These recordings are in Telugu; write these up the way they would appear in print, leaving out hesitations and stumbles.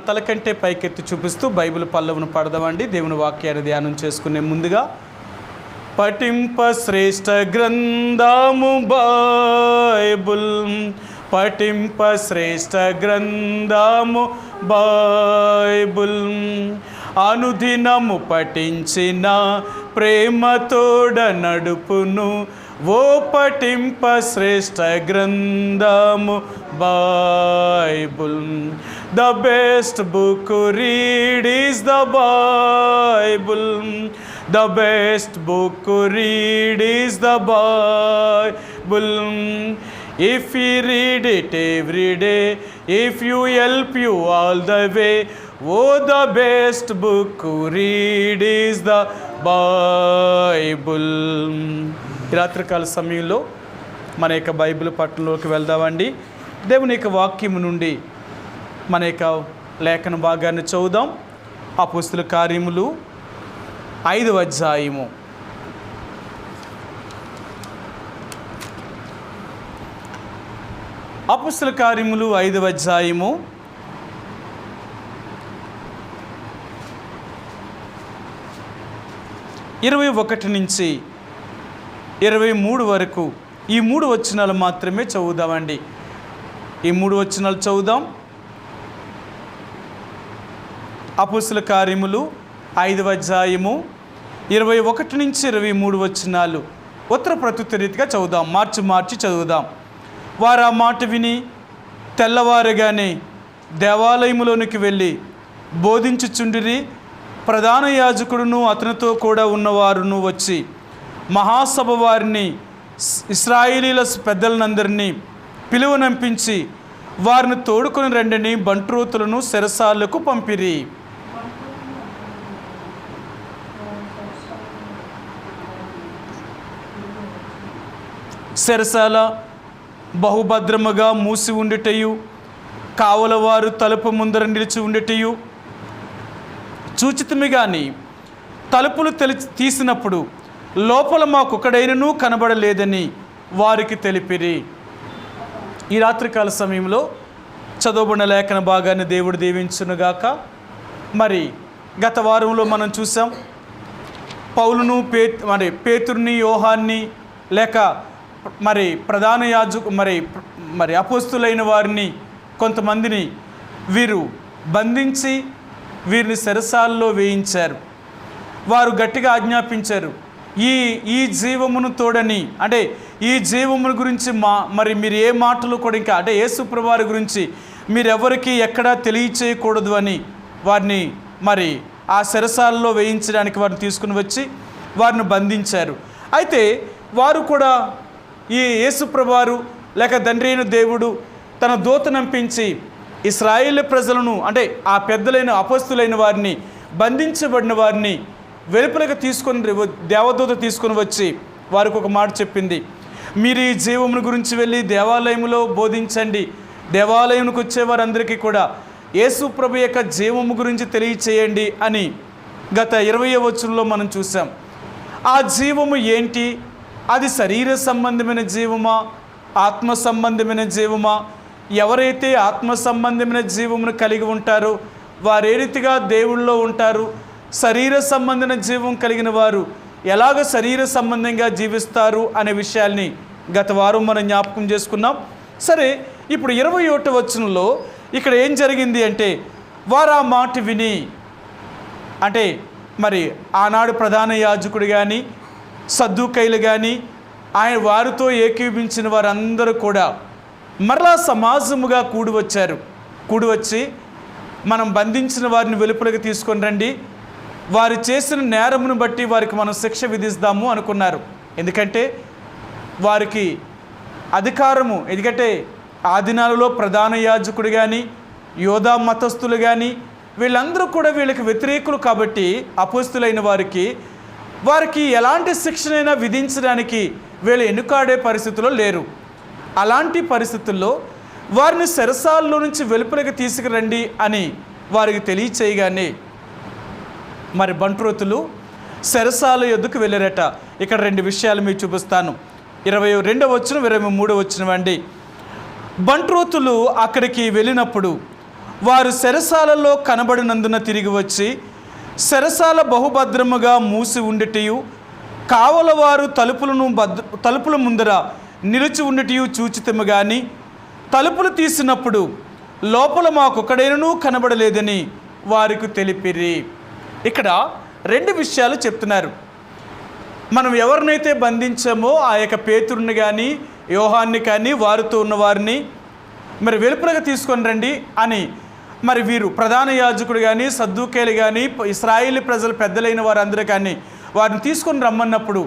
తల కంటే పైకెత్తి చూపిస్తూ బైబిల్ పల్లవును పడదామండి. దేవుని వాక్యాన్ని ధ్యానం చేసుకునే ముందుగా పఠింప శ్రేష్ఠ గ్రంథము బైబుల్, పఠింప శ్రేష్ఠ గ్రంథము బైబుల్, అనుదినము పఠించిన ప్రేమతోడ నడుపును ఓ పఠింప శ్రేష్ఠ గ్రంథము Bible. The best book read is the Bible. The best book read is the Bible. If you read it every day, if you help you all the way, oh, the best book read is the Bible. రాత్రికాల సమయంలో మన యొక్క బైబిల్ పట్టణంలోకి వెళ్దామండి. దేవుని యొక్క వాక్యము నుండి మన యొక్క లేఖన భాగాన్ని చదువుదాం. అపోస్తలుల కార్యములు 5వ అధ్యాయము. అపోస్తలుల కార్యములు 5వ అధ్యాయము 21 నుంచి 23 వరకు ఈ 3 వచనాలు మాత్రమే చదువుదామండి. ఈ 3 వచనాలు చదువుదాం. అపోస్తలుల కార్యములు 5వ అధ్యాయము 21 నుంచి 23 వచనాలు ఉత్తర ప్రత్యుత్తర రీతిగా చదువుదాం. మార్చి చదువుదాం. వారు ఆ మాట విని తెల్లవారుగానే దేవాలయములోనికి వెళ్ళి బోధించుచుండిరి. ప్రధాన యాజకుడును అతనితో కూడా ఉన్నవారును వచ్చి మహాసభ వారిని ఇశ్రాయేలీల పెద్దలనందరినీ పిలువనంపించి వారిని తోడుకొని రండని బంట్రోతులను చెరసాలకు పంపిరి. చెరసాల బహుభద్రముగా మూసి ఉండుటయు, కావలవారు తలుపు ముందర నిలిచి ఉండుటయు చూచితిమి గాని తలుపులు తీసినప్పుడు లోపల మాకొకడైనను కనబడలేదని వారికి తెలిపిరి. ఈ రాత్రికాల సమయంలో చదవబడిన లేఖన భాగాన్ని దేవుడు దీవించునుగాక. మరి గత వారంలో మనం చూసాం, పౌలును పేతురుని, యోహాన్ని లేక ప్రధాన యాజకు మరి అపోస్తులైన వారిని కొంతమందిని వీరు బంధించి వీరిని చెరసాలలో వేయించారు. వారు గట్టిగా ఆజ్ఞాపించారు, ఈ జీవమును తోడని, అంటే ఈ జీవమును గురించి మరి మీరు ఏ మాటలు కూడా ఇంకా అంటే యేసుప్రభువు వారి గురించి మీరెవరికి ఎక్కడా తెలియచేయకూడదు అని వారిని మరి ఆ చెరసాలలో వేయించడానికి వారిని తీసుకుని వచ్చి వారిని బంధించారు. అయితే వారు కూడా ఈ యేసుప్రభువు వారు లేక తండ్రి అయిన దేవుడు తన దూతనంపించి ఇశ్రాయేలు ప్రజలను, అంటే ఆ పెద్దలైన అపోస్తులైన వారిని, బంధించబడిన వారిని వెలుపలకు దేవదూత తీసుకొని వచ్చి వారికి ఒక మాట చెప్పింది, మీరు ఈ జీవమును గురించి వెళ్ళి దేవాలయంలో బోధించండి. దేవాలయంకు వచ్చేవారందరికీ కూడా యేసుప్రభు యొక్క జీవము గురించి తెలియచేయండి అని గత 20వ వచనంలో మనం చూసాం. ఆ జీవము ఏంటి? అది శరీర సంబంధమైన జీవమా, ఆత్మ సంబంధమైన జీవమా? ఎవరైతే ఆత్మ సంబంధమైన జీవమును కలిగి ఉంటారో వారు ఏ రీతిగా దేవుళ్ళలో ఉంటారు? శరీర సంబంధమైన జీవం కలిగిన వారు ఎలాగ శరీర సంబంధంగా జీవిస్తారు అనే విషయాల్ని గత వారం మనం జ్ఞాపకం చేసుకున్నాం. సరే, ఇప్పుడు 21వ వచనంలో ఇక్కడ ఏం జరిగింది అంటే, వారు ఆ మాట విని, అంటే మరి ఆనాడు ప్రధాన యాజకుడు కానీ సద్దూకైలు కానీ ఆయన వారితో ఏకీభించిన వారందరూ కూడా మరలా సమాజముగా కూడి వచ్చి మనం బంధించిన వారిని వెలుపలికి తీసుకొని రండి, వారు చేసిన నేరమును బట్టి వారికి మనం శిక్ష విధిస్తాము అనుకున్నారు. ఎందుకంటే వారికి అధికారము, ఎందుకంటే ఆ దినాలలో ప్రధాన యాజకుడు కానీ యోధా మతస్థులు కానీ వీళ్ళందరూ కూడా వీళ్ళకి వ్యతిరేకులు కాబట్టి అపోస్తులైన వారికి ఎలాంటి శిక్షణైనా విధించడానికి వీళ్ళు ఎన్నుకాడే పరిస్థితుల్లో లేరు. అలాంటి పరిస్థితుల్లో వారిని చెరసాలలో నుంచి వెలుపలికి తీసుకురండి అని వారికి తెలియచేయగానే మరి బంట్రోతులు చెరసాల యొద్దకు వెళ్ళారట. ఇక్కడ 2 విషయాలు మీకు చూపిస్తాను. 22వ వచనం 23వ వచనం అండి. బంట్రోతులు అక్కడికి వెళ్ళినప్పుడు వారు చెరసాలలో కనబడినందున తిరిగి వచ్చి చెరసాల బహుభద్రముగా మూసి ఉండిటయు కావలవారు తలుపుల ముందర నిలిచి ఉండిటయు చూచితము గాని తలుపులు తీసినప్పుడు లోపల మాకొక్కడైనను కనబడలేదని వారికి తెలిపిరి. ఇక్కడ రెండు విషయాలు చెప్తున్నారు. మనం ఎవరినైతే బంధించామో ఆ యొక్క పేతురుని కానీ యోహాన్ని కానీ వారితో ఉన్న వారిని మరి వెలుపలగా తీసుకొని రండి అని మరి వీరు ప్రధాన యాజకుడు కానీ సద్దూకేలు కానీ ఇశ్రాయేలు ప్రజల పెద్దలైన వారందరూ కానీ వారిని తీసుకొని రమ్మన్నప్పుడు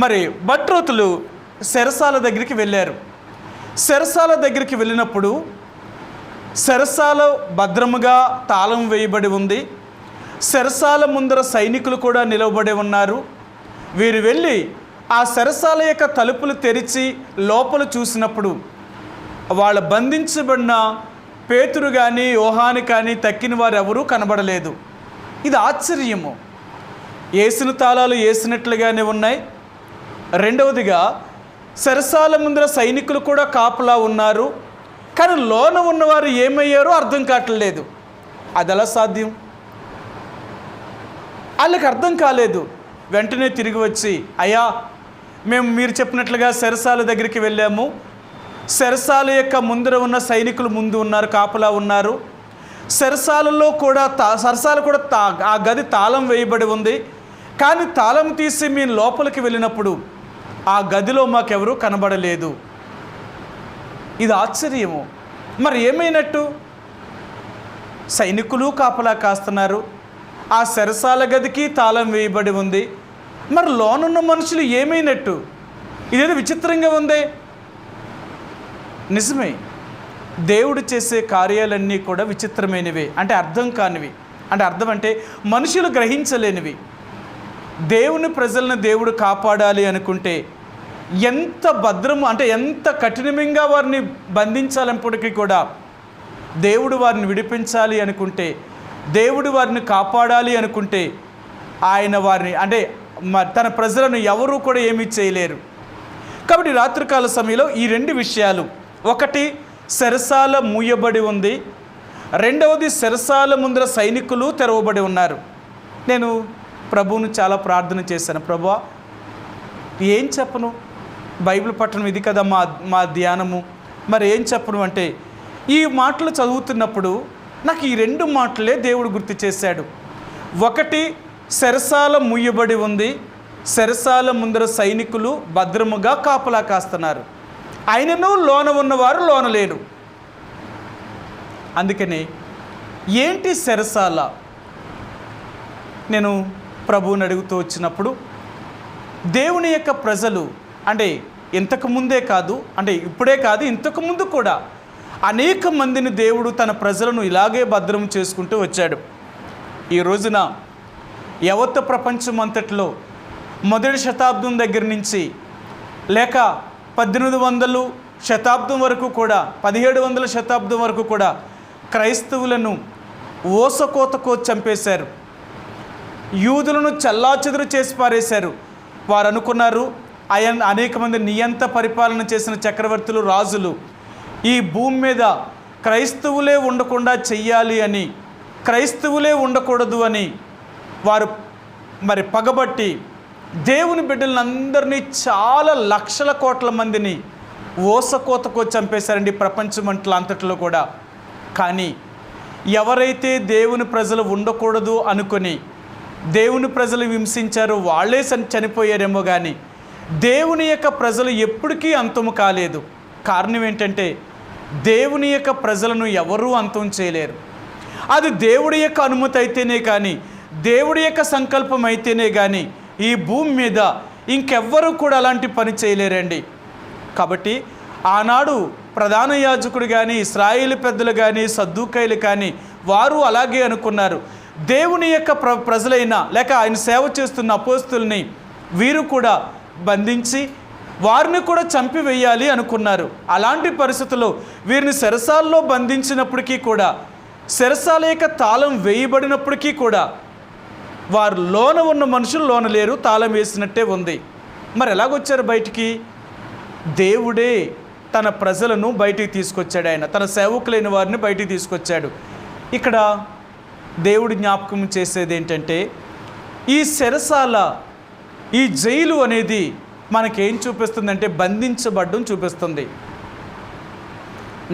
మరి భట్రోతులు చెరసాల దగ్గరికి వెళ్ళారు. చెరసాల దగ్గరికి వెళ్ళినప్పుడు చెరసాల భద్రముగా తాళం వేయబడి ఉంది. చెరసాల ముందర సైనికులు కూడా నిలవబడి ఉన్నారు. వీరు వెళ్ళి ఆ చెరసాల యొక్క తలుపులు తెరిచి లోపల చూసినప్పుడు వాళ్ళ బంధించబడిన పేతురు కానీ యోహాను కానీ తక్కిన వారు ఎవరూ కనబడలేదు. ఇది ఆశ్చర్యము. వేసిన తాళాలు వేసినట్లుగానే ఉన్నాయి. రెండవదిగా చెరసాల ముందర సైనికులు కూడా కాపలా ఉన్నారు. కానీ లోన ఉన్నవారు ఏమయ్యారో అర్థం కావట్లేదు. అది ఎలా సాధ్యం? వాళ్ళకి అర్థం కాలేదు. వెంటనే తిరిగి వచ్చి, అయ్యా మేము మీరు చెప్పినట్లుగా చెరసాల దగ్గరికి వెళ్ళాము. చెరసాల యొక్క ముందర ఉన్న సైనికులు ముందు ఉన్నారు, కాపలా ఉన్నారు. చెరసాలలో కూడా ఆ గది తాళం వేయబడి ఉంది. కానీ తాళం తీసి మేము లోపలికి వెళ్ళినప్పుడు ఆ గదిలో మాకెవరూ కనబడలేదు. ఇది ఆశ్చర్యము. మరి ఏమైనట్టు? సైనికులు కాపలా కాస్తున్నారు, ఆ చెరసాల గదికి తాళం వేయబడి ఉంది. మరి లోనున్న మనుషులు ఏమైనట్టు? ఇదేదో విచిత్రంగా ఉంది. నిజమే, దేవుడు చేసే కార్యాలన్నీ కూడా విచిత్రమైనవి, అంటే అర్థం కానివి. అంటే అర్థం అంటే మనుషులు గ్రహించలేనివి. దేవుని ప్రజలను దేవుడు కాపాడాలి అనుకుంటే ఎంత భద్రము, అంటే ఎంత కఠినంగా వారిని బంధించాలన్నప్పటికీ కూడా దేవుడు వారిని విడిపించాలి అనుకుంటే, దేవుడు వారిని కాపాడాలి అనుకుంటే ఆయన వారిని అంటే తన ప్రజలను ఎవరూ కూడా ఏమీ చేయలేరు. కాబట్టి రాత్రికాల సమయంలో ఈ రెండు విషయాలు, ఒకటి చెరసాల మూయబడి ఉంది, రెండవది చెరసాల ముందర సైనికులు తెరవబడి ఉన్నారు. నేను ప్రభువును చాలా ప్రార్థన చేశాను. ప్రభువా ఏం చెప్పను, బైబిల్ పట్టణం ఇది కదా మా ధ్యానము, మరి ఏం చెప్పను అంటే ఈ మాటలు చదువుతున్నప్పుడు నాకు ఈ రెండు మాటలే దేవుడు గుర్తు చేశాడు. ఒకటి, చెరసాల మూయబడి ఉంది, చెరసాల ముందర సైనికులు భద్రముగా కాపలా కాస్తున్నారు, ఆయనను లోన ఉన్నవారు లోన లేరు. అందుకని ఏంటి చెరసాల? నేను ప్రభువుని అడుగుతూ వచ్చినప్పుడు దేవుని యొక్క ప్రజలు అంటే ఇంతకుముందే కాదు, అంటే ఇప్పుడే కాదు, ఇంతకుముందు కూడా అనేక మందిని దేవుడు తన ప్రజలను ఇలాగే భద్రం చేసుకుంటూ వచ్చాడు. ఈ రోజున యావత్ ప్రపంచం అంతట్లో మొదటి శతాబ్దం దగ్గర నుంచి లేక 1800 శతాబ్దం వరకు కూడా 1700 శతాబ్దం వరకు కూడా క్రైస్తవులను ఓసకోతకో చంపేశారు. యూదులను చల్లాచెదురు చేసి పారేశారు. వారు అనుకున్నారు అనేక మంది నియంత పరిపాలన చేసిన చక్రవర్తులు, రాజులు ఈ భూమి మీద క్రైస్తవులే ఉండకుండా చెయ్యాలి అని, క్రైస్తవులే ఉండకూడదు అని వారు మరి పగబట్టి దేవుని బిడ్డలందరినీ చాలా లక్షల కోట్ల మందిని ఓసకోతకో చంపేశారండి ప్రపంచమంటల అంతట్లో కూడా. కానీ ఎవరైతే దేవుని ప్రజలు ఉండకూడదు అనుకొని దేవుని ప్రజలు హింసించారో వాళ్ళే చనిపోయారేమో కానీ దేవుని యొక్క ప్రజలు ఎప్పటికీ అంతము కాలేదు. కారణం ఏంటంటే దేవుని యొక్క ప్రజలను ఎవరూ అంతం చేయలేరు. అది దేవుడి యొక్క అనుమతి అయితేనే కానీ, దేవుడి యొక్క సంకల్పం అయితేనే కానీ ఈ భూమి మీద ఇంకెవ్వరూ కూడా అలాంటి పని చేయలేరండి. కాబట్టి ఆనాడు ప్రధాన యాజకుడు కానీ, ఇశ్రాయేలు పెద్దలు కానీ, సద్దూకైలు కానీ వారు అలాగే అనుకున్నారు. దేవుని యొక్క ప్రజలైన లేక ఆయన సేవ చేస్తున్న అపోస్తుల్ని వీరు కూడా బంధించి వారిని కూడా చంపివేయాలి అనుకున్నారు. అలాంటి పరిస్థితుల్లో వీరిని చెరసాల్లో బంధించినప్పటికీ కూడా, చెరసాల యొక్క తాళం వేయబడినప్పటికీ కూడా వారు లోన ఉన్న మనుషులు లోన లేరు, తాళం వేసినట్టే ఉంది. మరి ఎలాగొచ్చారు బయటికి? దేవుడే తన ప్రజలను బయటికి తీసుకొచ్చాడు. ఆయన తన సేవకులైన వారిని బయటికి తీసుకొచ్చాడు. ఇక్కడ దేవుడు జ్ఞాపకం చేసేది ఏంటంటే, ఈ చెరసాల, ఈ జైలు అనేది మనకేం చూపిస్తుందంటే బంధించబడ్డం చూపిస్తుంది.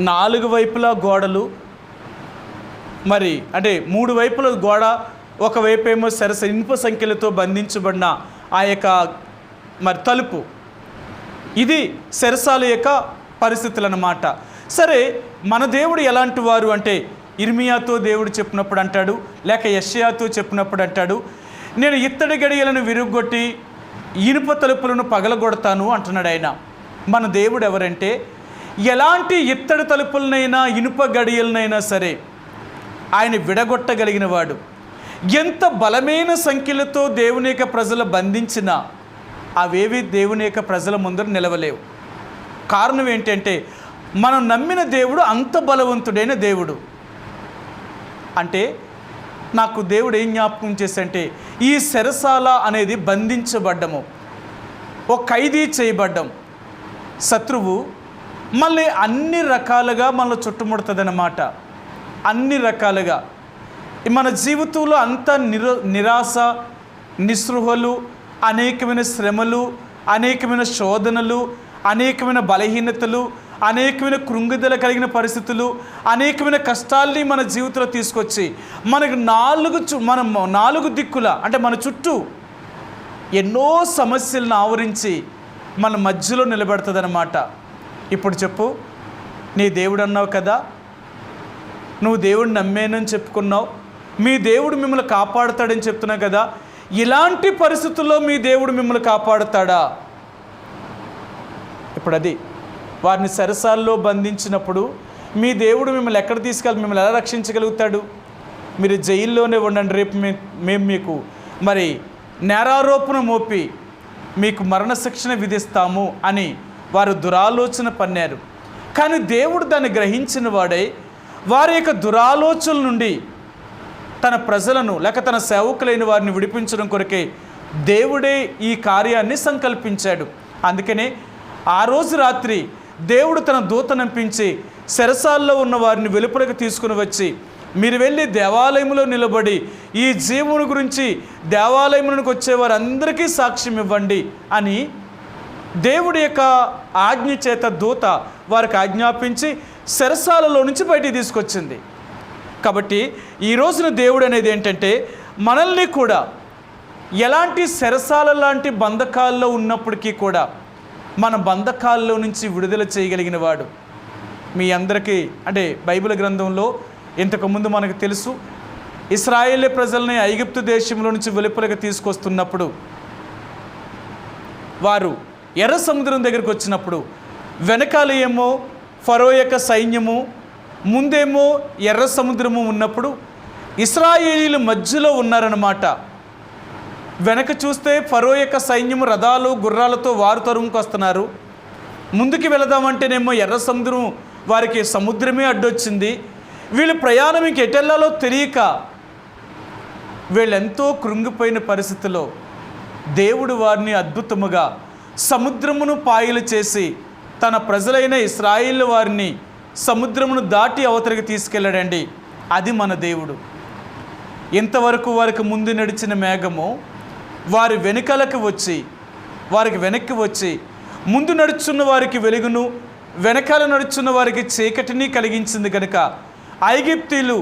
4 వైపులా గోడలు, మరి అంటే 3 వైపుల గోడ, ఒకవైపు ఏమో ఇనుప సంఖ్యలతో బంధించబడిన ఆ యొక్క మరి తలుపు. ఇది చెరసాల యొక్క పరిస్థితులు అన్నమాట. సరే, మన దేవుడు ఎలాంటి వారు అంటే, ఇర్మియాతో దేవుడు చెప్పినప్పుడు అంటాడు, లేక యెషయాతో చెప్పినప్పుడు అంటాడు, నేను ఇత్తడి గడియలను విరుగొట్టి ఇనుప తలుపులను పగలగొడతాను అంటున్నాడు ఆయన. మన దేవుడు ఎవరంటే, ఎలాంటి ఇత్తడి తలుపులనైనా ఇనుప గడియలనైనా సరే ఆయన విడగొట్టగలిగిన వాడు. ఎంత బలమైన సంఖ్యలతో దేవుని యొక్క ప్రజలు బంధించినా అవేవి దేవుని యొక్క ప్రజల ముందర నిలవలేవు. కారణం ఏంటంటే, మనం నమ్మిన దేవుడు అంత బలవంతుడైన దేవుడు. అంటే నాకు దేవుడు ఏం జ్ఞాపకం చేసంటే, ఈ చెరసాల అనేది బంధించబడ్డము, ఒక ఖైదీ చేయబడ్డం. శత్రువు మళ్ళీ అన్ని రకాలుగా మనల్ని చుట్టుముడుతుందన్నమాట. అన్ని రకాలుగా మన జీవితంలో అంత నిరాశ, నిస్పృహలు, అనేకమైన శ్రమలు, అనేకమైన శోధనలు, అనేకమైన బలహీనతలు, అనేకమైన కృంగుదల కలిగిన పరిస్థితులు, అనేకమైన కష్టాల్ని మన జీవితంలో తీసుకొచ్చి మనకు నాలుగు దిక్కుల అంటే మన చుట్టూ ఎన్నో సమస్యలను ఆవరించి మన మధ్యలో నిలబెడుతుందన్నమాట. ఇప్పుడు చెప్పు, నీ దేవుడు అన్నావు కదా, నువ్వు దేవుడిని నమ్మేనని చెప్పుకున్నావు, మీ దేవుడు మిమ్మల్ని కాపాడుతాడని చెప్తున్నావు కదా, ఇలాంటి పరిస్థితుల్లో మీ దేవుడు మిమ్మల్ని కాపాడుతాడా? ఇప్పుడు అది వారిని చెరసాల్లో బంధించినప్పుడు మీ దేవుడు మిమ్మల్ని ఎక్కడ తీసుకెళ్ళి మిమ్మల్ని ఎలా రక్షించగలుగుతాడు? మీరు జైల్లోనే ఉండండి, రేపు మేము మీకు మరి నేరారోపణ మోపి మీకు మరణశిక్షణ విధిస్తాము అని వారు దురాలోచన పన్నారు. కానీ దేవుడు దాన్ని గ్రహించిన వాడై వారి యొక్క దురాలోచనల నుండి తన ప్రజలను లేక తన సేవకులైన వారిని విడిపించడం కొరకే దేవుడే ఈ కార్యాన్ని సంకల్పించాడు. అందుకనే ఆ రోజు రాత్రి దేవుడు తన దూత నంపించి చెరసాల్లో ఉన్న వారిని వెలుపలకు తీసుకుని వచ్చి, మీరు వెళ్ళి దేవాలయంలో నిలబడి ఈ జీవుని గురించి దేవాలయంలోకి వచ్చే వారందరికీ సాక్ష్యం ఇవ్వండి అని దేవుడి యొక్క ఆజ్ఞ చేత దూత వారికి ఆజ్ఞాపించి చెరసాలలో నుంచి బయటికి తీసుకొచ్చింది. కాబట్టి ఈ రోజున దేవుడు అనేది ఏంటంటే, మనల్ని కూడా ఎలాంటి చెరసాల లాంటి బంధకాల్లో ఉన్నప్పటికీ కూడా మన బంధకాల్లో నుంచి విడుదల చేయగలిగిన వాడు. మీ అందరికీ అంటే బైబిల్ గ్రంథంలో ఇంతకుముందు మనకు తెలుసు, ఇశ్రాయేలు ప్రజల్ని ఐగుప్తు దేశంలో నుంచి వెలుపలకు తీసుకొస్తున్నప్పుడు వారు ఎర్ర సముద్రం దగ్గరికి వచ్చినప్పుడు వెనకాల ఏమో ఫరో యొక్క సైన్యము, ముందేమో ఎర్ర సముద్రము ఉన్నప్పుడు ఇశ్రాయేలీలు మధ్యలో ఉన్నారన్నమాట. వెనక చూస్తే ఫరో యొక్క సైన్యము రథాలు గుర్రాలతో వారు తరుముకు వస్తున్నారు. ముందుకు వెళదామంటేనేమో ఎర్ర సముద్రం వారికి సముద్రమే అడ్డొచ్చింది. వీళ్ళు ప్రయాణం ఇంక ఎటెల్లాలో తెలియక వీళ్ళెంతో కృంగిపోయిన పరిస్థితిలో దేవుడు వారిని అద్భుతముగా సముద్రమును పాయలు చేసి తన ప్రజలైన ఇశ్రాయేలు వారిని సముద్రమును దాటి అవతలికి తీసుకెళ్ళాడండి. అది మన దేవుడు. ఇంతవరకు వారికి ముందు నడిచిన మేఘము వారి వెనుకలకు వచ్చి వారికి వెనక్కి వచ్చి ముందు నడుచున్న వారికి వెలుగును, వెనకాల నడుచున్న వారికి చీకటిని కలిగించింది కనుక ఐగుప్తీయులు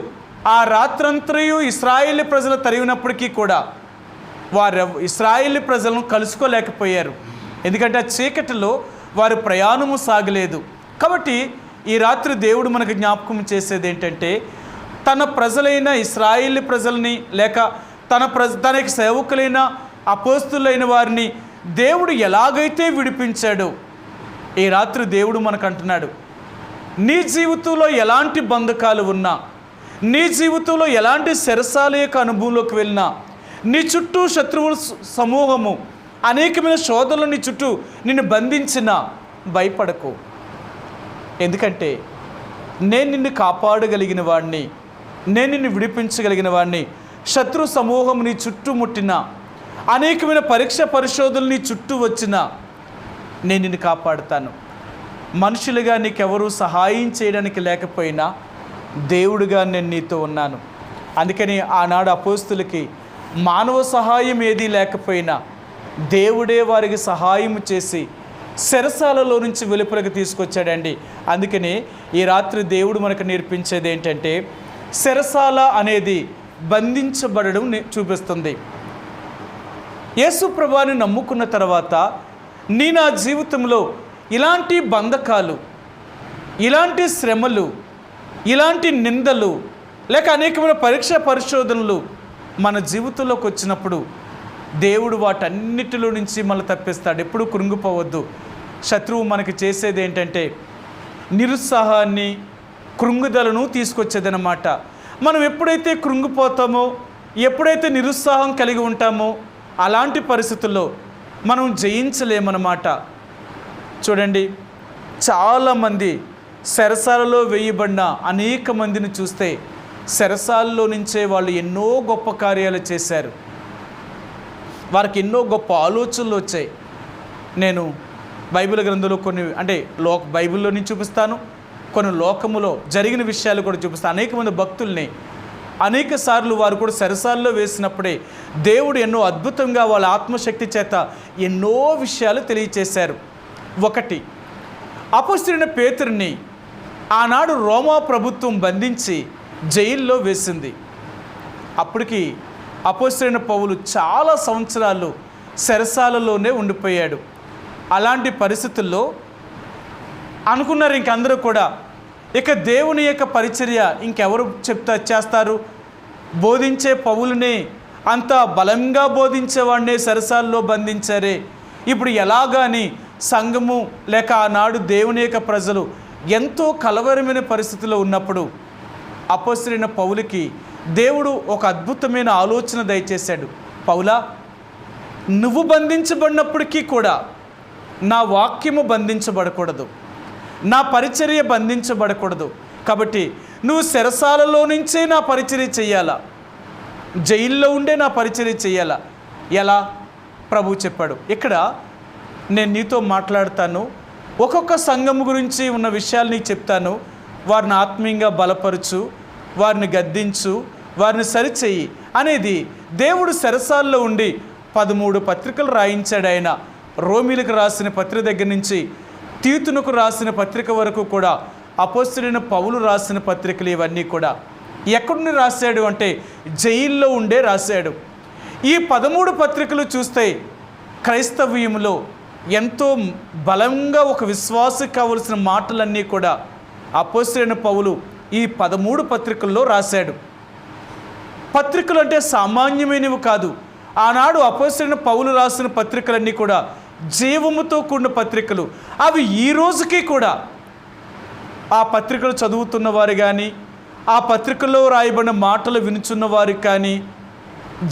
ఆ రాత్రంతరియు ఇశ్రాయేలు ప్రజలు తరిగినప్పటికీ కూడా వారు ఇశ్రాయేలు ప్రజలను కలుసుకోలేకపోయారు. ఎందుకంటే ఆ చీకటిలో వారి ప్రయాణము సాగలేదు. కాబట్టి ఈ రాత్రి దేవుడు మనకు జ్ఞాపకం చేసేది ఏంటంటే, తన ప్రజలైన ఇశ్రాయేలు ప్రజల్ని లేక తనకి సేవకులైన అపోస్తులైన వారిని దేవుడు ఎలాగైతే విడిపించాడో ఈ రాత్రి దేవుడు మనకు అంటున్నాడు, నీ జీవితంలో ఎలాంటి బంధకాలు ఉన్నా, నీ జీవితంలో ఎలాంటి చెరసాల యొక్క అనుభవంలోకి వెళ్ళినా, నీ చుట్టూ శత్రువుల సమూహము అనేకమైన శోధనలు నీ చుట్టూ నిన్ను బంధించినా భయపడకు. ఎందుకంటే నేను నిన్ను కాపాడగలిగిన వాడిని, నేను నిన్ను విడిపించగలిగిన వాడిని. శత్రు సమూహం నీ చుట్టూ ముట్టిన, అనేకమైన పరీక్ష పరిశోధనలు నీ చుట్టూ వచ్చినా నేను నిన్ను కాపాడుతాను. మనుషులుగా నీకెవరూ సహాయం చేయడానికి లేకపోయినా దేవుడిగా నేను నీతో ఉన్నాను. అందుకని ఆనాడు అపోస్తులకి మానవ సహాయం ఏదీ లేకపోయినా దేవుడే వారికి సహాయం చేసి చెరసాలలో నుంచి వెలుపలకు తీసుకొచ్చాడండి. అందుకని ఈ రాత్రి దేవుడు మనకు నేర్పించేది ఏంటంటే, చెరసాల అనేది బంధించబడడం చూపిస్తుంది. యేసు ప్రభువుని నమ్ముకున్న తర్వాత నా జీవితంలో ఇలాంటి బంధకాలు, ఇలాంటి శ్రమలు, ఇలాంటి నిందలు, లేక అనేకమైన పరీక్షా పరిశోధనలు మన జీవితంలోకి వచ్చినప్పుడు దేవుడు వాటన్నిటిలో నుంచి మనల్ని తప్పిస్తాడు. ఎప్పుడు కృంగిపోవద్దు. శత్రువు మనకి చేసేది ఏంటంటే నిరుత్సాహాన్ని, కృంగుదలను తీసుకొచ్చేదన్నమాట. మనం ఎప్పుడైతే కృంగిపోతామో, ఎప్పుడైతే నిరుత్సాహం కలిగి ఉంటామో అలాంటి పరిస్థితుల్లో మనం జయించలేమన్నమాట. చూడండి, చాలామంది చెరసాలలో వేయబడిన అనేక మందిని చూస్తే చెరసాలలో నుంచే వాళ్ళు ఎన్నో గొప్ప కార్యాలు చేశారు. వారికి ఎన్నో గొప్ప ఆలోచనలు వచ్చాయి. నేను బైబిల్ గ్రంథంలో కొన్ని బైబిల్లో నుంచి చూపిస్తాను, కొన్ని లోకములో జరిగిన విషయాలు కూడా చూపిస్తాను. అనేక మంది భక్తుల్ని అనేక సార్లు వారు కూడా చెరసాలలో వేసినప్పుడే దేవుడు ఎన్నో అద్భుతంగా వాళ్ళ ఆత్మశక్తి చేత ఎన్నో విషయాలు తెలియచేశారు. ఒకటి, అపొస్తలుడైన పేతురుని ఆనాడు రోమా ప్రభుత్వం బంధించి జైల్లో వేసింది. అప్పటికి అపొస్తలుడైన పౌలు చాలా సంవత్సరాలు చెరసాలలోనే ఉండిపోయాడు. అలాంటి పరిస్థితుల్లో అనుకున్నారు ఇంకందరూ కూడా, ఇక దేవుని యొక్క పరిచర్య ఇంకెవరు చేస్తారు? బోధించే పౌలుని అంత బలంగా బోధించేవాడినే చెరసాల్లో బంధించారే, ఇప్పుడు ఎలాగాని సంఘము లేక ఆనాడు దేవుని యొక్క ప్రజలు ఎంతో కలవరమైన పరిస్థితిలో ఉన్నప్పుడు అపొస్తలుడైన పౌలుకి దేవుడు ఒక అద్భుతమైన ఆలోచన దయచేశాడు. పౌలా, నువ్వు బంధించబడినప్పటికీ కూడా నా వాక్యము బంధించబడకూడదు, నా పరిచర్య బంధించబడకూడదు. కాబట్టి నువ్వు చెరసాలలో నుంచే నా పరిచర్య చెయ్యాలా, జైల్లో ఉండే నా పరిచర్య చెయ్యాలా. ఎలా? ప్రభు చెప్పాడు. ఇక్కడ నేను నీతో మాట్లాడతాను, ఒక్కొక్క సంఘం గురించి ఉన్న విషయాలు నీకు చెప్తాను. వారిని ఆత్మీయంగా బలపరచు, వారిని గద్దించు, వారిని సరిచెయ్యి అనేది దేవుడు చెరసాల్లో ఉండి 13 పత్రికలు రాయించాడు. ఆయన రోమీలకు రాసిన పత్రిక దగ్గర నుంచి తీతునకు రాసిన పత్రిక వరకు కూడా, అపొస్తలుడైన పౌలు రాసిన పత్రికలు ఇవన్నీ కూడా ఎక్కడుండి రాశాడు అంటే జైల్లో ఉండే రాశాడు. ఈ 13 పత్రికలు చూస్తే క్రైస్తవ్యంలో ఎంతో బలంగా ఒక విశ్వాసకు కావలసిన మాటలన్నీ కూడా అపొస్తలుడైన పౌలు ఈ 13 పత్రికల్లో రాశాడు. పత్రికలు అంటే సామాన్యమైనవి కాదు. ఆనాడు అపొస్తలుడైన పౌలు రాసిన పత్రికలన్నీ కూడా జీవముతో కూడిన పత్రికలు. అవి ఈ రోజుకి కూడా ఆ పత్రికలు చదువుతున్న వారు కానీ, ఆ పత్రికల్లో రాయబడిన మాటలు వినుచున్న వారికి కానీ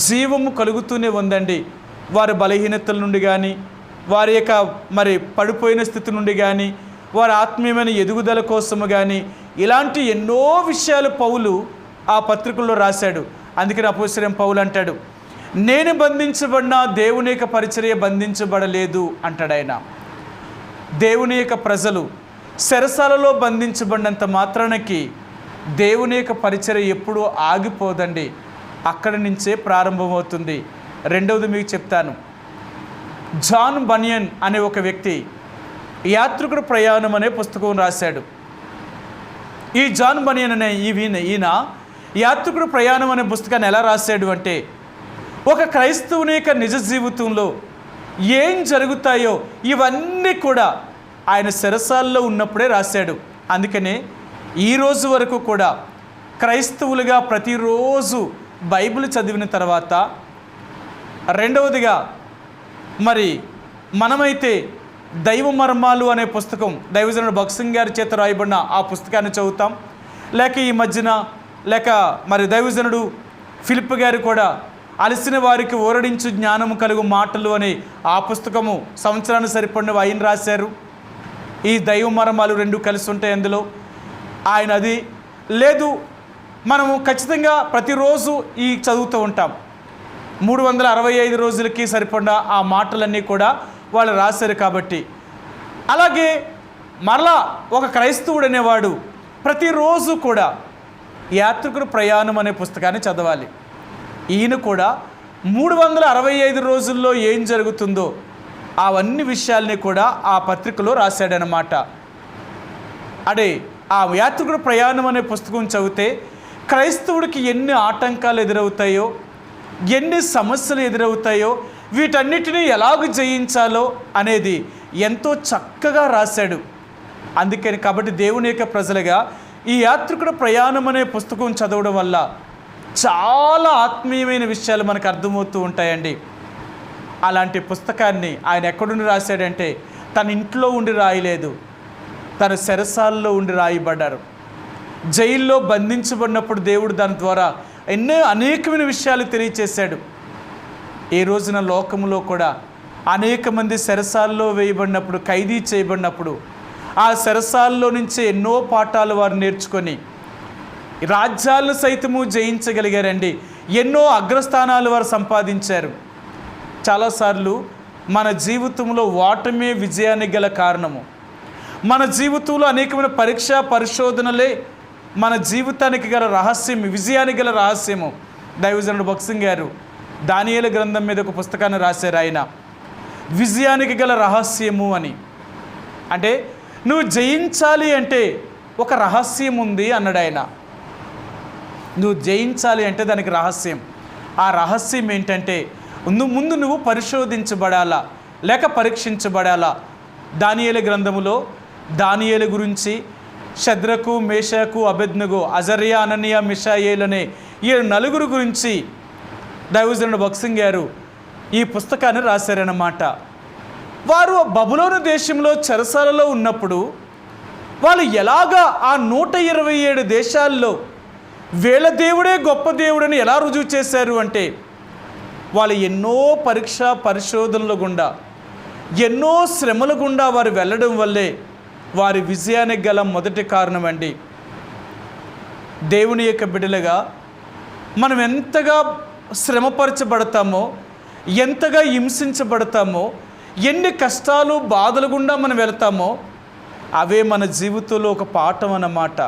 జీవము కలుగుతూనే ఉందండి. వారి బలహీనతల నుండి కానీ, వారి యొక్క పడిపోయిన స్థితి నుండి కానీ, వారి ఆత్మీయమైన ఎదుగుదల కోసము కానీ ఇలాంటి ఎన్నో విషయాలు పౌలు ఆ పత్రికల్లో రాశాడు. అందుకని అపొస్తలుడైన పౌలు అంటాడు, నేను బంధించబడిన దేవుని యొక్క పరిచర్య బంధించబడలేదు అంటాడు ఆయన. దేవుని యొక్క ప్రజలు చెరసాలలో బంధించబడినంత మాత్రానికి దేవుని యొక్క పరిచర్య ఎప్పుడూ ఆగిపోదండి, అక్కడి నుంచే ప్రారంభమవుతుంది. రెండవది మీకు చెప్తాను. జాన్ బనియన్ అనే ఒక వ్యక్తి యాత్రికుడు ప్రయాణం అనే పుస్తకం రాశాడు. ఈ జాన్ బనియన్ అనే ఈయన యాత్రికుడు ప్రయాణం అనే పుస్తకాన్ని ఎలా రాశాడు అంటే, ఒక క్రైస్తవుని యొక్క నిజ జీవితంలో ఏం జరుగుతాయో ఇవన్నీ కూడా ఆయన చెరసాల్లో ఉన్నప్పుడే రాశాడు. అందుకనే ఈరోజు వరకు కూడా క్రైస్తవులుగా ప్రతిరోజు బైబిల్ చదివిన తర్వాత, రెండవదిగా మనమైతే దైవ మర్మాలు అనే పుస్తకం దైవజనుడు భగత్ సింగ్ గారి చేత రాయబడిన ఆ పుస్తకాన్ని చదువుతాం. లేక ఈ మధ్యన దైవజనుడు ఫిలిప్ గారు కూడా అలసిన వారికి ఓరడించు జ్ఞానము కలుగు మాటలు అనే ఆ పుస్తకము సంవత్సరానికి సరిపడినవి ఆయన రాశారు. ఈ దైవ మర్మాలు 2 కలిసి ఉంటాయి అందులో. ఆయన అది లేదు, మనము ఖచ్చితంగా ప్రతిరోజు ఈ చదువుతూ ఉంటాం. 365 రోజులకి సరిపడిన ఆ మాటలన్నీ కూడా వాళ్ళు రాశారు. కాబట్టి అలాగే మరలా ఒక క్రైస్తవుడు అనేవాడు ప్రతిరోజు కూడా యాత్రికుడు ప్రయాణం అనే పుస్తకాన్ని చదవాలి. ఈయన కూడా 365 రోజుల్లో ఏం జరుగుతుందో అవన్నీ విషయాల్ని కూడా ఆ పత్రికలో రాశాడనమాట. అదే ఆ యాత్రికుడు ప్రయాణం అనే పుస్తకం చదివితే క్రైస్తవుడికి ఎన్ని ఆటంకాలు ఎదురవుతాయో, ఎన్ని సమస్యలు ఎదురవుతాయో, వీటన్నిటినీ ఎలాగ జయించాలో అనేది ఎంతో చక్కగా రాశాడు. అందుకని కాబట్టి దేవుని యొక్క ప్రజలుగా ఈ యాత్రికుడు ప్రయాణం అనే పుస్తకం చదవడం వల్ల చాలా ఆత్మీయమైన విషయాలు మనకు అర్థమవుతూ ఉంటాయండి. అలాంటి పుస్తకాన్ని ఆయన ఎక్కడుండి రాశాడంటే తన ఇంట్లో ఉండి రాయలేదు, తన చెరసాలలో ఉండి రాయబడ్డారు. జైల్లో బంధించబడినప్పుడు దేవుడు దాని ద్వారా అనేకమైన విషయాలు తెలియచేశాడు. ఈ రోజున లోకంలో కూడా అనేక మంది చెరసాలలో వేయబడినప్పుడు, ఖైదీ చేయబడినప్పుడు ఆ చెరసాలలో నుంచి ఎన్నో పాఠాలు వారు నేర్చుకొని రాజ్యాలను సైతము జయించగలిగారండి. ఎన్నో అగ్రస్థానాలు వారు సంపాదించారు. చాలాసార్లు మన జీవితంలో ఓటమే విజయానికి గల కారణము. మన జీవితంలో అనేకమైన పరీక్ష పరిశోధనలే మన జీవితానికి గల రహస్యం, విజయానికి గల రహస్యము. దైవజనుడు భక్సింగ్ గారు దానియేలు గ్రంథం మీద ఒక పుస్తకాన్ని రాశారు. ఆయన విజయానికి గల రహస్యము అని. అంటే నువ్వు జయించాలి అంటే ఒక రహస్యం ఉంది అన్నాడు ఆయన. నువ్వు జయించాలి అంటే దానికి రహస్యం. ఆ రహస్యం ఏంటంటే ముందు నువ్వు పరిశోధించబడాలా, లేక పరీక్షించబడాలా. దానియేలు గ్రంథములో దానియేలు గురించి షద్రకు, మేషకు, అబేద్నెగో, అజర్యా, అననీయ, మిషాయేల్ అనే ఈ 4 గురించి దైవజనుడు భక్సింగ్ గారు ఈ పుస్తకాన్ని రాశారన్నమాట. వారు బబులోను దేశంలో చెరసాలలో ఉన్నప్పుడు వాళ్ళు ఎలాగా ఆ 127 దేశాల్లో వీళ్ళ దేవుడే గొప్ప దేవుడని ఎలా రుజువు చేశారు అంటే వాళ్ళు ఎన్నో పరీక్ష పరిశోధనల గుండా, ఎన్నో శ్రమల గుండా వారు వెళ్ళడం వల్లే వారి విజయానికి గల మొదటి కారణం అండి. దేవుని యొక్క బిడ్డలుగా మనం ఎంతగా శ్రమపరచబడతామో, ఎంతగా హింసించబడతామో, ఎన్ని కష్టాలు బాధల గుండా మనం వెళ్తామో అవే మన జీవితంలో ఒక పాఠం అన్నమాట.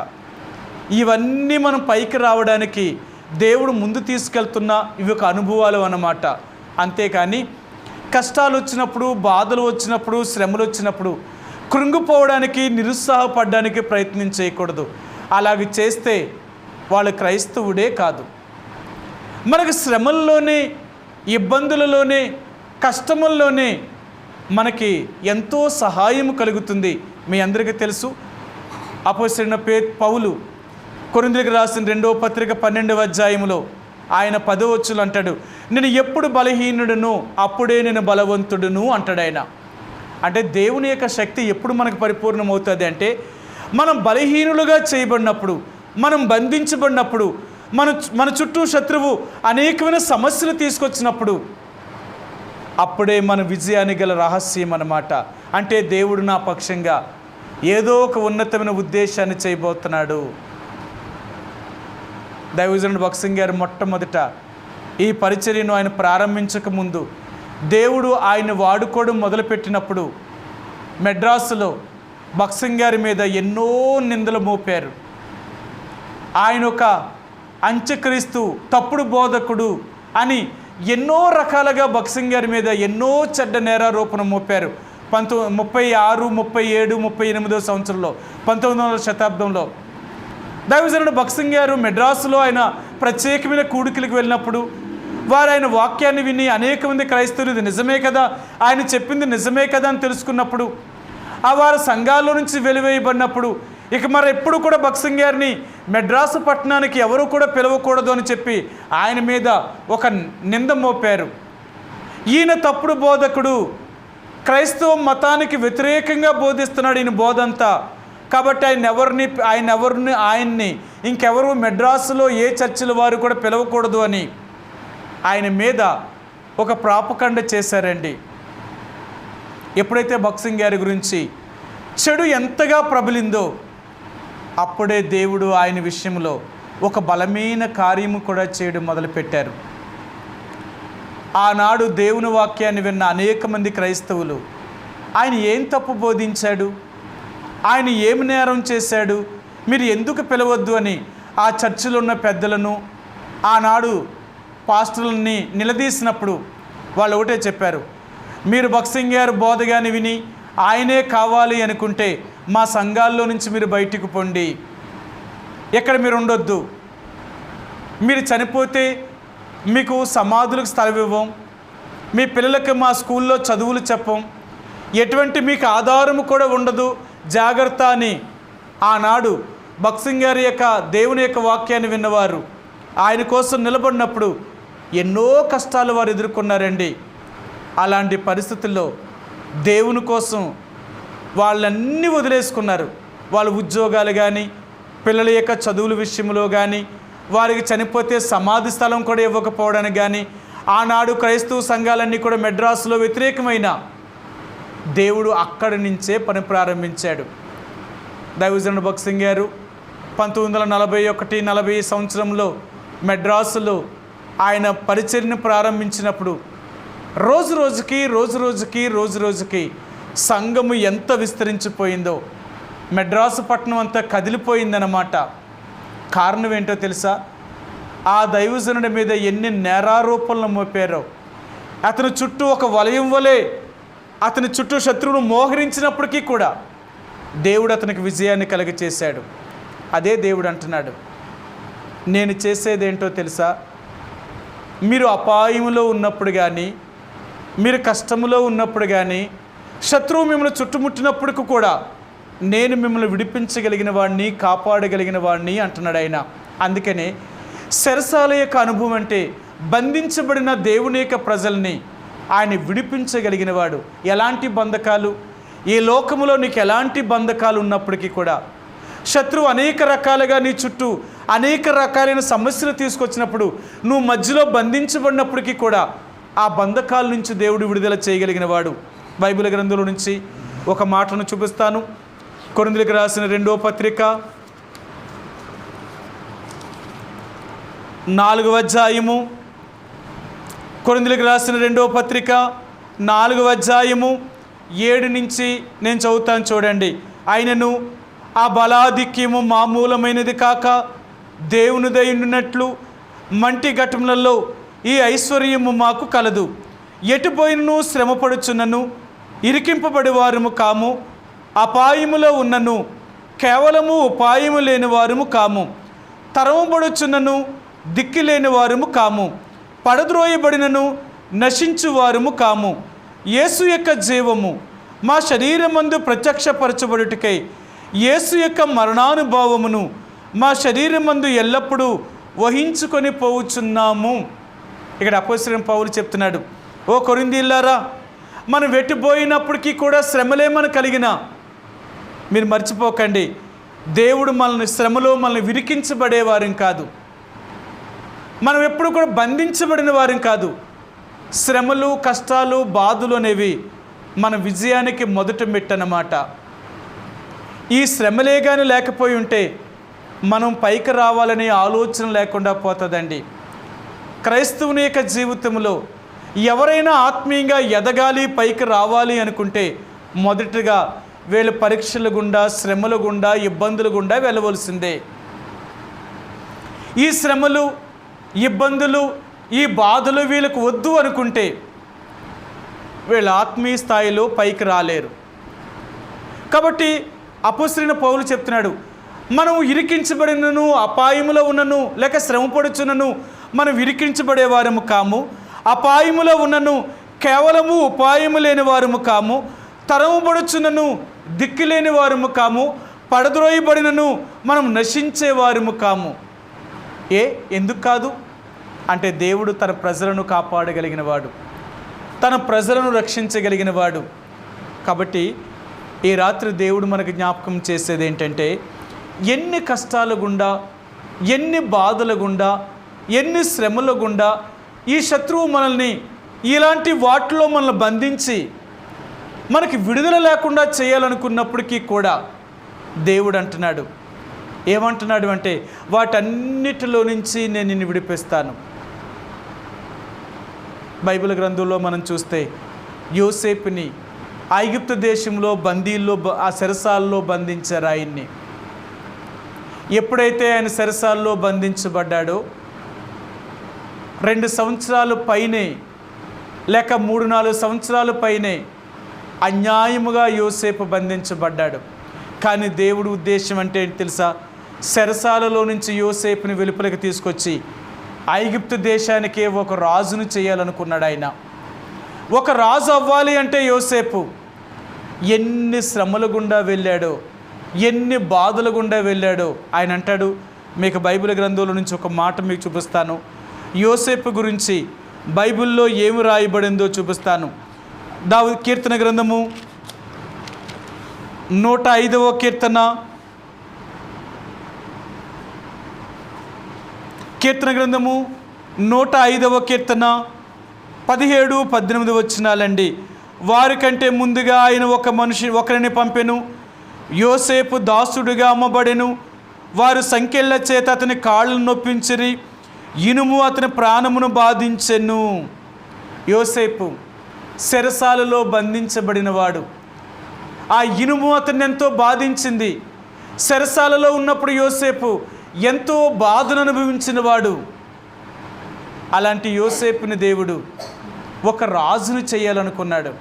ఇవన్నీ మనం పైకి రావడానికి దేవుడు ముందు తీసుకెళ్తున్న ఇవి ఒక అనుభవాలు అన్నమాట. అంతేకాని కష్టాలు వచ్చినప్పుడు, బాధలు వచ్చినప్పుడు, శ్రమలు వచ్చినప్పుడు కృంగిపోవడానికి, నిరుత్సాహపడడానికి ప్రయత్నం చేయకూడదు. అలాగే చేస్తే వాళ్ళు క్రైస్తవుడే కాదు. మనకు శ్రమల్లోనే, ఇబ్బందులలోనే, కష్టముల్లోనే మనకి ఎంతో సహాయం కలుగుతుంది. మీ అందరికీ తెలుసు, అపోస్తలుడైన పౌలు కొరింథీయులకు రాసిన 2వ పత్రిక 12వ అధ్యాయంలో ఆయన 10వ వచనంలో అంటాడు, నేను ఎప్పుడు బలహీనుడును అప్పుడే నేను బలవంతుడును అంటాడు ఆయన. అంటే దేవుని యొక్క శక్తి ఎప్పుడు మనకు పరిపూర్ణమవుతుంది అంటే మనం బలహీనులుగా చేయబడినప్పుడు, మనం బంధించబడినప్పుడు, మన చుట్టూ శత్రువు అనేకమైన సమస్యలు తీసుకొచ్చినప్పుడు అప్పుడే మన విజయానికి గల రహస్యం అన్నమాట. అంటే దేవుడు నా పక్షంగా ఏదో ఒక ఉన్నతమైన ఉద్దేశాన్ని చేయబోతున్నాడు. దైవజనుడు భక్సింగ్ గారు మొట్టమొదట ఈ పరిచర్యను ఆయన ప్రారంభించక ముందు దేవుడు ఆయన వాడుకోవడం మొదలుపెట్టినప్పుడు మెడ్రాసులో భక్సింగ్ గారి మీద ఎన్నో నిందలు మోపారు. ఆయన ఒక అంత్యక్రీస్తు, తప్పుడు బోధకుడు అని ఎన్నో రకాలుగా భక్సింగ్ గారి మీద ఎన్నో చెడ్డ నేరారోపణ మోపారు. 36, 37, 38వ సంవత్సరంలో 19వ శతాబ్దంలో దైవజనుడు భక్సింగ్ గారు మెడ్రాసులో ఆయన ప్రత్యేకమైన కూడికలకు వెళ్ళినప్పుడు వారు ఆయన వాక్యాన్ని విని అనేక మంది క్రైస్తవులు ఇది నిజమే కదా, ఆయన చెప్పింది నిజమే కదా అని తెలుసుకున్నప్పుడు ఆ వారు సంఘాల్లో నుంచి వెలివేయబడినప్పుడు ఇక మరి ఎప్పుడు కూడా భక్సింగ్ గారిని మెడ్రాసు పట్టణానికి ఎవరు కూడా పిలవకూడదు అని చెప్పి ఆయన మీద ఒక నింద మోపారు. ఈయన తప్పుడు బోధకుడు, క్రైస్తవ మతానికి వ్యతిరేకంగా బోధిస్తున్నాడు ఈయన బోధంతా. కాబట్టి ఆయన్ని ఇంకెవరు మెడ్రాసులో ఏ చర్చిల వారు కూడా పిలవకూడదు అని ఆయన మీద ఒక ప్రాపకండ చేశారండి. ఎప్పుడైతే భక్సింగ్ గారి గురించి చెడు ఎంతగా ప్రబలిందో అప్పుడే దేవుడు ఆయన విషయంలో ఒక బలమైన కార్యము కూడా చేయడం మొదలుపెట్టారు. ఆనాడు దేవుని వాక్యాన్ని విన్న అనేక మంది క్రైస్తవులు ఆయన ఏం తప్పు బోధించాడు, ఆయన ఏమి నేరం చేశాడు, మీరు ఎందుకు పిలవద్దు అని ఆ చర్చిలో ఉన్న పెద్దలను ఆనాడు పాస్టర్లని నిలదీసినప్పుడు వాళ్ళు ఒకటే చెప్పారు, మీరు భక్సింగ్ గారు బోధగాని విని ఆయనే కావాలి అనుకుంటే మా సంఘాల్లో నుంచి మీరు బయటికి పొండి, ఎక్కడ మీరు ఉండొద్దు, మీరు చనిపోతే మీకు సమాధులకు స్థలం ఇవ్వం, మీ పిల్లలకి మా స్కూల్లో చదువులు చెప్పం, ఎటువంటి మీకు ఆధారము కూడా ఉండదు, జాగ్రత్త అని ఆనాడు భక్సింగ్ గారి యొక్క దేవుని యొక్క వాక్యాన్ని విన్నవారు ఆయన కోసం నిలబడినప్పుడు ఎన్నో కష్టాలు వారు ఎదుర్కొన్నారండి. అలాంటి పరిస్థితుల్లో దేవుని కోసం వాళ్ళన్నీ వదిలేసుకున్నారు. వాళ్ళ ఉద్యోగాలు కానీ, పిల్లల యొక్క చదువుల విషయంలో కానీ, వారికి చనిపోతే సమాధి స్థలం కూడా ఇవ్వకపోవడానికి కానీ, ఆనాడు క్రైస్తవ సంఘాలన్నీ కూడా మెడ్రాసులో వ్యతిరేకమైన దేవుడు అక్కడి నుంచే పని ప్రారంభించాడు. దైవజనుడు భక్సింగ్ గారు 1941-40 సంవత్సరంలో మెడ్రాసులో ఆయన పరిచర్యను ప్రారంభించినప్పుడు రోజు రోజుకి సంఘము ఎంత విస్తరించిపోయిందో, మెడ్రాసు పట్టణం అంతా కదిలిపోయిందన్నమాట. కారణం ఏంటో తెలుసా? ఆ దైవజనుడి మీద ఎన్ని నేరారోపణలు మోపారో. అతని చుట్టూ ఒక వలయం వలె అతని చుట్టూ శత్రువును మోహరించినప్పటికీ కూడా దేవుడు అతనికి విజయాన్ని కలుగచేశాడు. అదే దేవుడు అంటున్నాడు, నేను చేసేదేంటో తెలుసా? మీరు అపాయములో ఉన్నప్పుడు కానీ, మీరు కష్టములో ఉన్నప్పుడు కానీ, శత్రువు మిమ్మల్ని చుట్టుముట్టినప్పటికీ కూడా నేను మిమ్మల్ని విడిపించగలిగిన వాడిని, కాపాడగలిగిన వాడిని అంటున్నాడు ఆయన. అందుకనే చెరసాల యొక్క అనుభవం అంటే బంధించబడిన దేవుని యొక్క ప్రజల్ని ఆయన విడిపించగలిగిన వాడు. ఎలాంటి బంధకాలు, ఈ లోకములో నీకు ఎలాంటి బంధకాలు ఉన్నప్పటికీ కూడా, శత్రువు అనేక రకాలుగా నీ చుట్టూ అనేక రకాలైన సమస్యలు తీసుకొచ్చినప్పుడు, నువ్వు మధ్యలో బంధించబడినప్పటికీ కూడా ఆ బంధకాల నుంచి దేవుడు విడుదల చేయగలిగిన వాడు. బైబిల్ గ్రంథంలో నుంచి ఒక మాటను చూపిస్తాను. కొరింథీయులకు రాసిన 2వ పత్రిక 4వ అధ్యాయము. కొరింథీయులకు రాసిన 2వ పత్రిక 4వ అధ్యాయము 7 నుంచి నేను చదువుతాను, చూడండి. ఆయనను ఆ బలాధిక్యము మామూలమైనది కాక దేవునిదై ఉండినట్లు మంటి ఘటములలో ఈ ఐశ్వర్యము మాకు కలదు. ఎటుపోయినను శ్రమపడుచున్నను ఇరికింపబడి వారము కాము, అపాయములో ఉన్నను కేవలము ఉపాయము లేని వారము కాము, తరమబడుచున్నను దిక్కి లేని వారము కాము, పడద్రోయబడినను నశించు వారము కాము. యేసు యొక్క జీవము మా శరీరమందు ప్రత్యక్షపరచబడుటకై యేసు యొక్క మరణానుభావమును మా శరీరమందు ఎల్లప్పుడూ వహించుకొని పోవుచున్నాము. ఇక్కడ అపోస్తలుడైన పౌలు చెప్తున్నాడు, ఓ కొరింథీయులారా, మనం వెట్టిపోయినప్పటికీ కూడా శ్రమలే మనకు కలిగిన మీరు మర్చిపోకండి, దేవుడు మనల్ని శ్రమలో మనల్ని విరికించబడేవారం కాదు, మనం ఎప్పుడు కూడా బంధించబడిన వారం కాదు. శ్రమలు, కష్టాలు, బాధలు అనేవి మన విజయానికి మొదట మెట్టనమాట. ఈ శ్రమలే కానీ లేకపోయి ఉంటే మనం పైకి రావాలనే ఆలోచన లేకుండా పోతుందండి. క్రైస్తవుని యొక్క జీవితంలో ఎవరైనా ఆత్మీయంగా ఎదగాలి, పైకి రావాలి అనుకుంటే మొదటగా వీళ్ళ పరీక్షల గుండా, శ్రమల గుండా, ఇబ్బందుల గుండా వెళ్ళవలసిందే. ఈ శ్రమలు, ఇబ్బందులు, ఈ బాధలు వీళ్ళకు వద్దు అనుకుంటే వీళ్ళ ఆత్మీయ స్థాయిలో పైకి రాలేరు. కాబట్టి అపోస్తలుడైన పౌలు చెప్తున్నాడు, మనం ఇరికించబడినను, అపాయములో ఉన్నను, లేక శ్రమపడుచున్నను మనం ఇరికించబడేవారము కాము, అపాయములో ఉన్నను కేవలము ఉపాయము లేని వారము కాము, తరమబడుచున్నను దిక్కు లేని వారము కాము, పడద్రోయబడినను మనం నశించేవారము కాము. ఎందుకు కాదు అంటే దేవుడు తన ప్రజలను కాపాడగలిగిన వాడు, తన ప్రజలను రక్షించగలిగిన వాడు. కాబట్టి ఈ రాత్రి దేవుడు మనకు జ్ఞాపకం చేసేది ఏంటంటే, ఎన్ని కష్టాల గుండా, ఎన్ని బాధల గుండా, ఎన్ని శ్రమల గుండా ఈ శత్రువు మనల్ని ఇలాంటి వాటిలో మనల్ని బంధించి మనకి విడుదల లేకుండా చేయాలనుకున్నప్పటికీ కూడా దేవుడు అంటున్నాడు, ఏమంటున్నాడు అంటే, వాటన్నిటిలో నుంచి నేను నిన్ను విడిపిస్తాను. బైబిల్ గ్రంథంలో మనం చూస్తే యోసేపుని ఐగుప్తు దేశంలో బందీల్లో ఆ చెరసాల్లో బంధించారు ఆయన్ని. ఎప్పుడైతే ఆయన చెరసాల్లో బంధించబడ్డాడో 2 సంవత్సరాలు పైనే లేక 3-4 సంవత్సరాలు పైనే అన్యాయముగా యోసేపు బంధించబడ్డాడు. కానీ దేవుడి ఉద్దేశం అంటే ఏంటి తెలుసా? చెరసాలలో నుంచి యోసేపుని వెలుపలికి తీసుకొచ్చి ఐగుప్తు దేశానికే ఒక రాజును చేయాలనుకున్నాడు ఆయన. ఒక రాజు అవ్వాలి అంటే యోసేపు ఎన్ని శ్రమల గుండా వెళ్ళాడో, ఎన్ని బాధల గుండా వెళ్ళాడో ఆయన అంటాడు. మీకు బైబిల్ గ్రంథంలో నుంచి ఒక మాట మీకు చూపిస్తాను. యోసేపు గురించి బైబిల్లో ఏమి రాయబడిందో చూపిస్తాను. దావీదు కీర్తన గ్రంథము 105వ కీర్తన, కీర్తన గ్రంథము 105వ కీర్తన 17-18 వచనాలండి. వారికంటే ముందుగా ఆయన ఒకరిని పంపెను. యోసేపు దాసుడిగా అమ్మబడెను. వారు సంకెళ్ళ చేత అతని కాళ్ళను నొప్పించిరి. ఇనుము అతని ప్రాణమును బాధించెను. యోసేపు చెరసాలలో బంధించబడినవాడు. ఆ ఇనుము అతన్ని ఎంతో బాధించింది. చెరసాలలో ఉన్నప్పుడు యోసేపు ఎంతో బాధను అనుభవించినవాడు. అలాంటి యోసేపుని దేవుడు ఒక రాజును చేయాలనుకున్నాడు.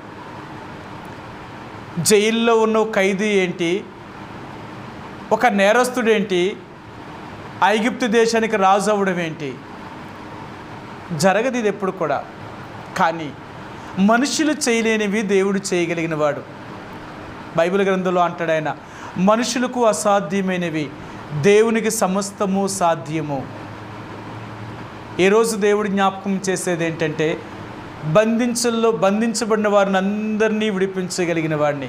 జైల్లో ఉన్న ఖైదీ ఏంటి, ఒక నేరస్తుడేంటి, ఐగుప్తు దేశానికి రాజు అవ్వడం ఏంటి? జరగదు ఇది ఎప్పుడు కూడా. కానీ మనుషులు చేయలేనివి దేవుడు చేయగలిగిన వాడు. బైబిల్ గ్రంథంలో అంటాడు ఆయన, మనుషులకు అసాధ్యమైనవి దేవునికి సమస్తము సాధ్యము. ఈరోజు దేవుడు జ్ఞాపకం చేసేది ఏంటంటే బంధించబడిన వారిని అందరినీ విడిపించగలిగిన వాడిని.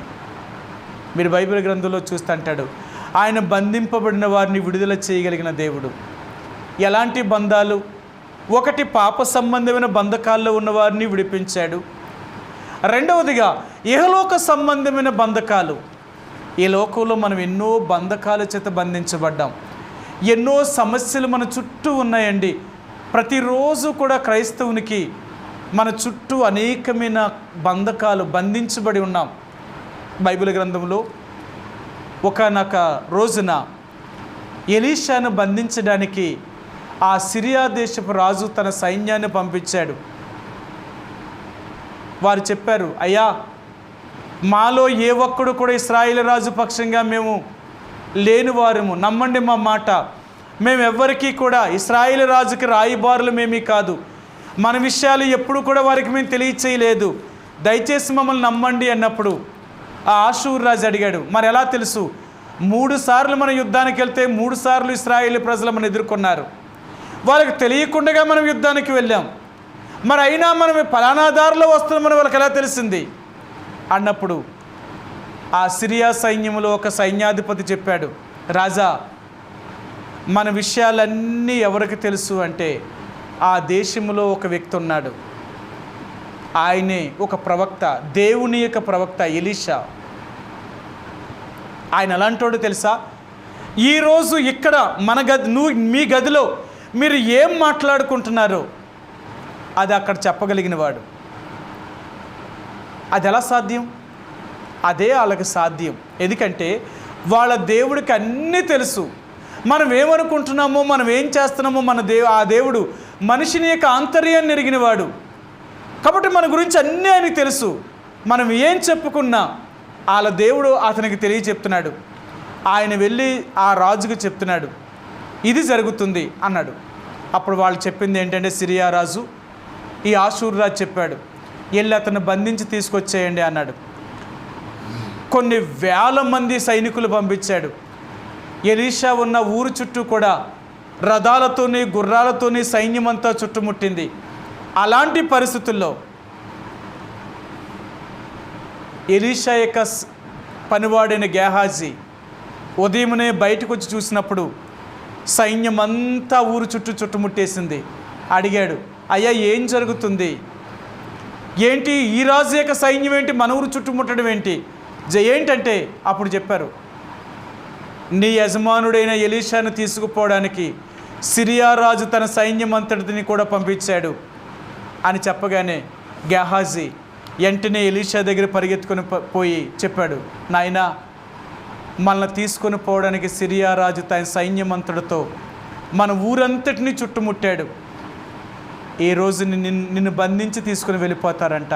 మీరు బైబిల్ గ్రంథంలో చూస్తే అంటాడు ఆయన బంధింపబడిన వారిని విడుదల చేయగలిగిన దేవుడు. ఎలాంటి బంధాలు? ఒకటి, పాప సంబంధమైన బంధకాల్లో ఉన్నవారిని విడిపించాడు. రెండవదిగా ఇహలోక సంబంధమైన బంధకాలు. ఈ లోకంలో మనం ఎన్నో బంధకాల చేత బంధించబడ్డాం. ఎన్నో సమస్యలు మన చుట్టూ ఉన్నాయండి. ప్రతిరోజు కూడా క్రైస్తవునికి మన చుట్టూ అనేకమైన బంధకాలు, బంధించబడి ఉన్నాం. బైబిల్ గ్రంథంలో ఒకనొక రోజున ఎలీషాను బంధించడానికి ఆ సిరియా దేశపు రాజు తన సైన్యాన్ని పంపించాడు. వారు చెప్పారు, అయ్యా మాలో ఏ ఒక్కడు కూడా ఇశ్రాయేలు రాజు పక్షంగా మేము లేనివారము, నమ్మండి మా మాట, మేమెవ్వరికీ కూడా ఇశ్రాయేలు రాజుకి రాయబారులమేమీ కాదు, మన విషయాలు ఎప్పుడు కూడా వారికి మేము తెలియచేయలేదు, దయచేసి మమ్మల్ని నమ్మండి అన్నప్పుడు ఆ ఆషూరు రాజు అడిగాడు, మరి ఎలా తెలుసు? 3 సార్లు మన యుద్ధానికి వెళ్తే 3 సార్లు ఇశ్రాయేలు ప్రజలు మనం ఎదుర్కొన్నారు, వాళ్ళకి తెలియకుండా మనం యుద్ధానికి వెళ్ళాం, మరి అయినా మనం ఫలానా దారిలో వస్తున్నామని వాళ్ళకి ఎలా తెలిసింది అన్నప్పుడు ఆ సిరియా సైన్యంలో ఒక సైన్యాధిపతి చెప్పాడు, రాజా మన విషయాలన్నీ ఎవరికి తెలుసు అంటే ఆ దేశంలో ఒక వ్యక్తి ఉన్నాడు, ఆయనే ఒక ప్రవక్త, దేవుని యొక్క ప్రవక్త ఎలీషా. ఆయన ఎలాంటోడు తెలుసా? ఈరోజు ఇక్కడ మన మీ గదిలో మీరు ఏం మాట్లాడుకుంటున్నారో అది అక్కడ చెప్పగలిగిన వాడు. అది ఎలా సాధ్యం? అదే వాళ్ళకి సాధ్యం. ఎందుకంటే వాళ్ళ దేవుడికి అన్నీ తెలుసు. మనం ఏమనుకుంటున్నామో, మనం ఏం చేస్తున్నామో ఆ దేవుడు మనిషిని యొక్క ఆంతర్యాన్ని ఎరిగినవాడు. కాబట్టి మన గురించి అన్నీ ఆయనకు తెలుసు. మనం ఏం చెప్పుకున్నా వాళ్ళ దేవుడు అతనికి తెలియచెప్తున్నాడు. ఆయన వెళ్ళి ఆ రాజుకు చెప్తున్నాడు, ఇది జరుగుతుంది అన్నాడు. అప్పుడు వాళ్ళు చెప్పింది ఏంటంటే, సిరియా రాజు ఈ ఆషూరు రాజు చెప్పాడు, వెళ్ళి అతను బంధించి తీసుకొచ్చేయండి అన్నాడు. కొన్ని వేల మంది సైనికులు పంపించాడు. ఎలీషా ఉన్న ఊరు చుట్టూ కూడా రథాలతోని గుర్రాలతోని సైన్యమంతా చుట్టుముట్టింది. అలాంటి పరిస్థితుల్లో ఎలీషా యొక్క పనివాడైన గేహాజీ ఉదయమునే బయటకు వచ్చి చూసినప్పుడు సైన్యం అంతా ఊరు చుట్టుముట్టేసింది. అడిగాడు, అయ్యా ఏం జరుగుతుంది ఏంటి? ఈ రాజు యొక్క సైన్యం ఏంటి మన ఊరు చుట్టుముట్టడం ఏంటి? ఏంటంటే అప్పుడు చెప్పారు, నీ యజమానుడైన ఎలీషాను తీసుకుపోవడానికి సిరియా రాజు తన సైన్యం అంతటిని కూడా పంపించాడు అని చెప్పగానే గేహాజీ వెంటనే ఎలీషా దగ్గర పరిగెత్తుకొని పోయి చెప్పాడు, నాయనా మనల్ని తీసుకొని పోవడానికి సిరియా రాజు తన సైన్యమంతుడితో మన ఊరంతటినీ చుట్టుముట్టాడు, ఈ రోజు నిన్ను బంధించి తీసుకుని వెళ్ళిపోతారంట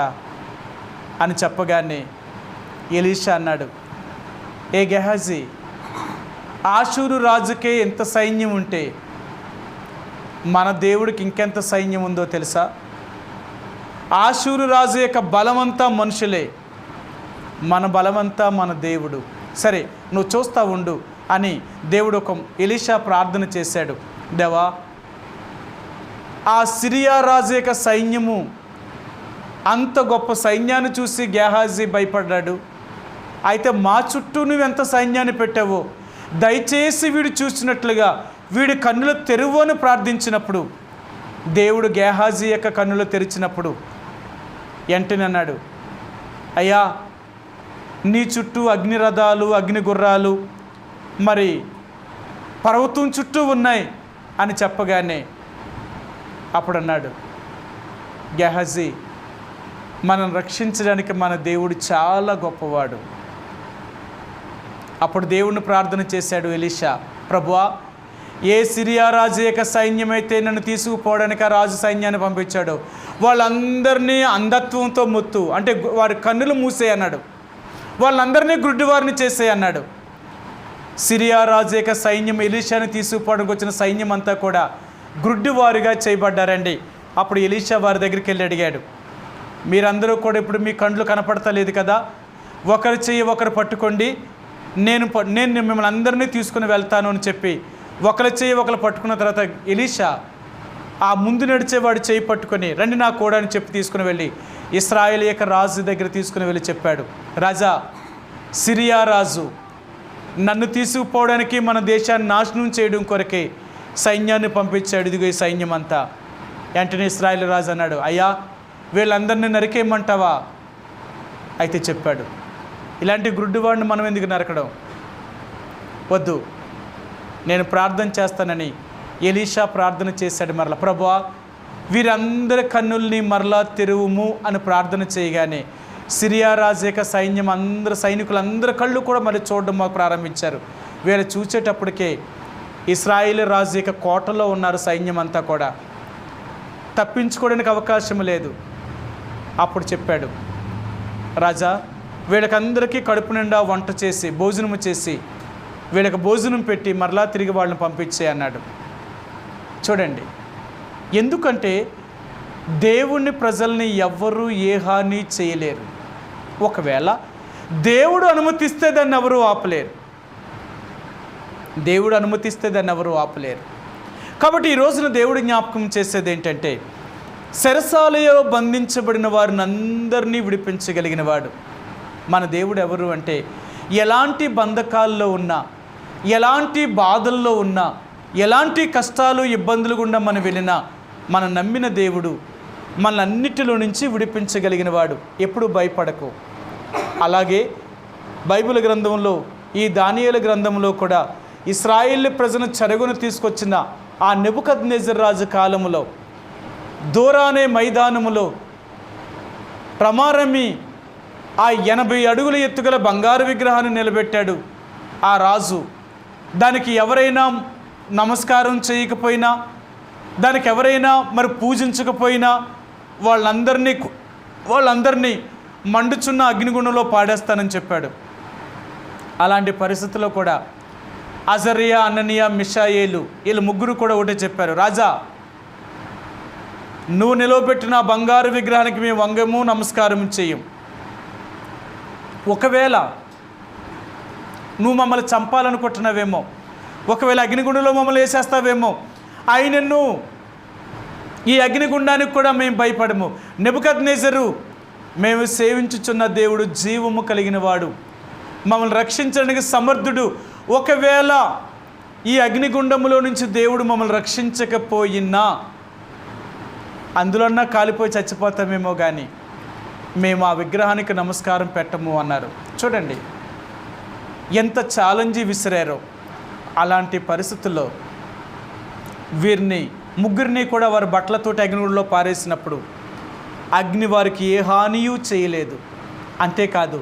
అని చెప్పగానే ఎలీషా అన్నాడు, ఏ గెహాజీ, ఆషూరు రాజుకే ఎంత సైన్యం ఉంటే మన దేవుడికి ఇంకెంత సైన్యం ఉందో తెలుసా? ఆషూరు రాజు యొక్క బలమంతా మనుషులే, మన బలమంతా మన దేవుడు. సరే నువ్వు చూస్తూ ఉండు అని దేవుడు ఒక ఎలీషా ప్రార్థన చేశాడు. దేవా, ఆ సిరియా రాజు యొక్క సైన్యము, అంత గొప్ప సైన్యాన్ని చూసి గెహాజీ భయపడ్డాడు. అయితే మా చుట్టూ నువ్వు ఎంత సైన్యాన్ని పెట్టావో దయచేసి వీడు చూసినట్లుగా వీడి కన్నులు తెరువు అని ప్రార్థించినప్పుడు దేవుడు గెహాజీ యొక్క కన్నులు తెరిచినప్పుడు వెంటనే అన్నాడు, అయ్యా నీ చుట్టూ అగ్నిరథాలు అగ్ని గుర్రాలు మరి పర్వతం చుట్టూ ఉన్నాయి అని చెప్పగానే అప్పుడు అన్నాడు, గెహాజీ, మనం రక్షించడానికి మన దేవుడు చాలా గొప్పవాడు. అప్పుడు దేవుణ్ణి ప్రార్థన చేశాడు ఎలీషా, ప్రభువా, ఏ సిరియా రాజు యొక్క సైన్యం అయితే నన్ను తీసుకుపోవడానికి ఆ రాజు సైన్యాన్ని పంపించాడో వాళ్ళందరినీ అంధత్వంతో మొత్తు, అంటే వారి కన్నులు మూసే అన్నాడు, వాళ్ళందరినీ గుడ్డివారిని చేసే అన్నాడు. సిరియా రాజు యొక్క సైన్యం ఎలీషాని తీసుకుపోవడానికి వచ్చిన సైన్యం అంతా కూడా గుడ్డివారుగా చేయబడ్డారండి. అప్పుడు ఎలీషా వారి దగ్గరికి వెళ్ళి అడిగాడు, మీరందరూ కూడా ఇప్పుడు మీ కండ్లు కనపడతలేదు కదా, ఒకరి చెయ్యి ఒకరు పట్టుకోండి, నేను మిమ్మల్ని అందరినీ తీసుకుని వెళ్తాను అని చెప్పి ఒకరి చెయ్యి ఒకరు పట్టుకున్న తర్వాత ఎలీషా ఆ ముందు నడిచేవాడు చేయి పట్టుకొని రండి నా కూడా అని చెప్పి తీసుకుని వెళ్ళి ఇశ్రాయేలు యొక్క రాజు దగ్గర తీసుకుని వెళ్ళి చెప్పాడు, రాజా, సిరియా రాజు నన్ను తీసుకుపోవడానికి మన దేశాన్ని నాశనం చేయడం కొరకే సైన్యాన్ని పంపించాడు, ఇదిగో ఈ సైన్యం అంతా. వెంటనే ఇశ్రాయేలు రాజు అన్నాడు, అయ్యా వీళ్ళందరినీ నరికేయమంటావా? అయితే చెప్పాడు, ఇలాంటి గుడ్డివాడిని మనం ఎందుకు నరకడం, వద్దు, నేను ప్రార్థన చేస్తానని ఎలీషా ప్రార్థన చేశాడు. మరలా, ప్రభువా, వీరందరి కన్నుల్ని మరలా తెరువుము అని ప్రార్థన చేయగానే సిరియా రాజు యొక్క సైన్యం సైనికులందరి కళ్ళు కూడా మరి చూడడం మాకు ప్రారంభించారు. వీళ్ళు చూసేటప్పటికే ఇశ్రాయేలు రాజు యొక్క కోటలో ఉన్నారు, సైన్యం అంతా కూడా తప్పించుకోవడానికి అవకాశం లేదు. అప్పుడు చెప్పాడు, రాజా, వీళ్ళకందరికీ కడుపు నిండా వంట చేసి భోజనము చేసి వీళ్ళకి భోజనం పెట్టి మరలా తిరిగి వాళ్ళని పంపించే అన్నాడు. చూడండి, ఎందుకంటే దేవుని ప్రజల్ని ఎవ్వరూ ఏ హాని చేయలేరు. ఒకవేళ దేవుడు అనుమతిస్తే దాన్ని ఎవరూ ఆపలేరు, దేవుడు అనుమతిస్తే దాన్ని ఎవరూ ఆపలేరు. కాబట్టి ఈ రోజున దేవుడు జ్ఞాపకం చేసేది ఏంటంటే, చెరసాలలో బంధించబడిన వారిని అందరినీ విడిపించగలిగిన వాడు మన దేవుడు. ఎవరు అంటే, ఎలాంటి బంధకాల్లో ఉన్నా, ఎలాంటి బాధల్లో ఉన్నా, ఎలాంటి కష్టాలు ఇబ్బందులు గుండా మనం వెళ్ళినా మనం నమ్మిన దేవుడు మనన్నిటిలో నుంచి విడిపించగలిగిన వాడు. ఎప్పుడు భయపడకు. అలాగే బైబిల్ గ్రంథంలో, ఈ దానియేలు గ్రంథంలో కూడా ఇశ్రాయేలు ప్రజను చెరగును తీసుకొచ్చిన ఆ నెబుకద్నెజర్ రాజు కాలములో దోరా అనే మైదానములో రమారమి ఆ 80 అడుగుల ఎత్తుగల బంగారు విగ్రహాన్ని నిలబెట్టాడు ఆ రాజు. దానికి ఎవరైనా నమస్కారం చేయకపోయినా, దానికి ఎవరైనా మరి పూజించకపోయినా వాళ్ళందరినీ మండుచున్న అగ్నిగుండంలో పాడేస్తానని చెప్పాడు. అలాంటి పరిస్థితుల్లో కూడా అజరియా, అననీయా, మిషాయేలు వీళ్ళు ముగ్గురు కూడా ఒకటే చెప్పారు, రాజా, నువ్వు నిలవబెట్టిన బంగారు విగ్రహానికి మేము వంగము, నమస్కారం చేయం. ఒకవేళ నువ్వు మమ్మల్ని చంపాలనుకుంటున్నావేమో, ఒకవేళ అగ్నిగుండంలో మమ్మల్ని వేసేస్తావేమో, ఆయనను ఈ అగ్నిగుండానికి కూడా మేము భయపడము. నెబుకద్నెజరు, మేము సేవించుచున్న దేవుడు జీవము కలిగిన వాడు, మమ్మల్ని రక్షించడానికి సమర్థుడు. ఒకవేళ ఈ అగ్నిగుండములో నుంచి దేవుడు మమ్మల్ని రక్షించకపోయినా అందులోన్నా కాలిపోయి చచ్చిపోతామేమో, కానీ మేము ఆ విగ్రహానికి నమస్కారం పెట్టము అన్నారు. చూడండి ఎంత ఛాలెంజ్ విసిరారో. అలాంటి పరిస్థితుల్లో వీరిని ముగ్గురిని కూడా వారి బట్టలతోటి అగ్నిగుండంలో పారేసినప్పుడు అగ్ని వారికి ఏ హానియూ చేయలేదు. అంతేకాదు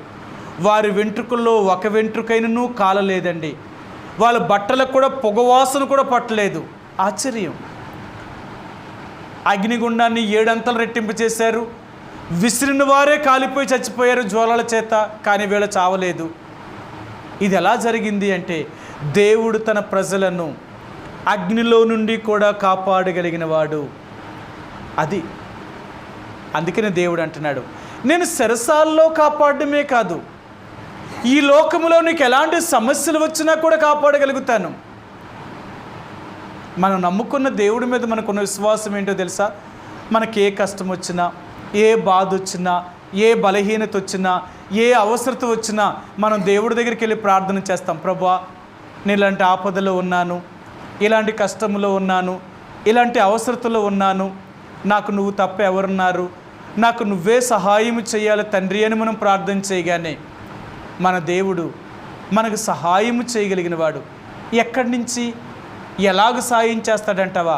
వారి వెంట్రుకల్లో ఒక వెంట్రుకైనను కాలలేదండి. వాళ్ళ బట్టలకు కూడా పొగవాసన కూడా పట్టలేదు. ఆశ్చర్యం. అగ్నిగుండాన్ని 7 అంతలు రెట్టింపు చేశారు. విసిరిన వారే కాలిపోయి చచ్చిపోయారు జ్వాలల చేత, కానీ వీళ్ళ చావలేదు. ఇది ఎలా జరిగింది అంటే దేవుడు తన ప్రజలను అగ్నిలో నుండి కూడా కాపాడగలిగిన వాడు. అది అందుకనే దేవుడు అంటున్నాడు, నేను చెరసాల్లో కాపాడమే కాదు, ఈ లోకములో నీకు ఎలాంటి సమస్యలు వచ్చినా కూడా కాపాడగలుగుతాను. మనం నమ్ముకున్న దేవుడి మీద మనకున్న విశ్వాసం ఏంటో తెలుసా? మనకి ఏ కష్టం వచ్చినా, ఏ బాధ వచ్చినా, ఏ బలహీనత వచ్చినా, ఏ అవసరత వచ్చినా మనం దేవుడి దగ్గరికి వెళ్ళి ప్రార్థన చేస్తాం. ప్రభువా, నేను ఇలాంటి ఆపదలో ఉన్నాను, ఇలాంటి కష్టంలో ఉన్నాను, ఇలాంటి అవసరతలో ఉన్నాను, నాకు నువ్వు తప్ప ఎవరున్నారు, నాకు నువ్వే సహాయం చేయాలి తండ్రి అని మనం ప్రార్థన చేయగానే మన దేవుడు మనకు సహాయం చేయగలిగిన వాడు. ఎక్కడి నుంచి ఎలాగ సాయం చేస్తాడంటావా?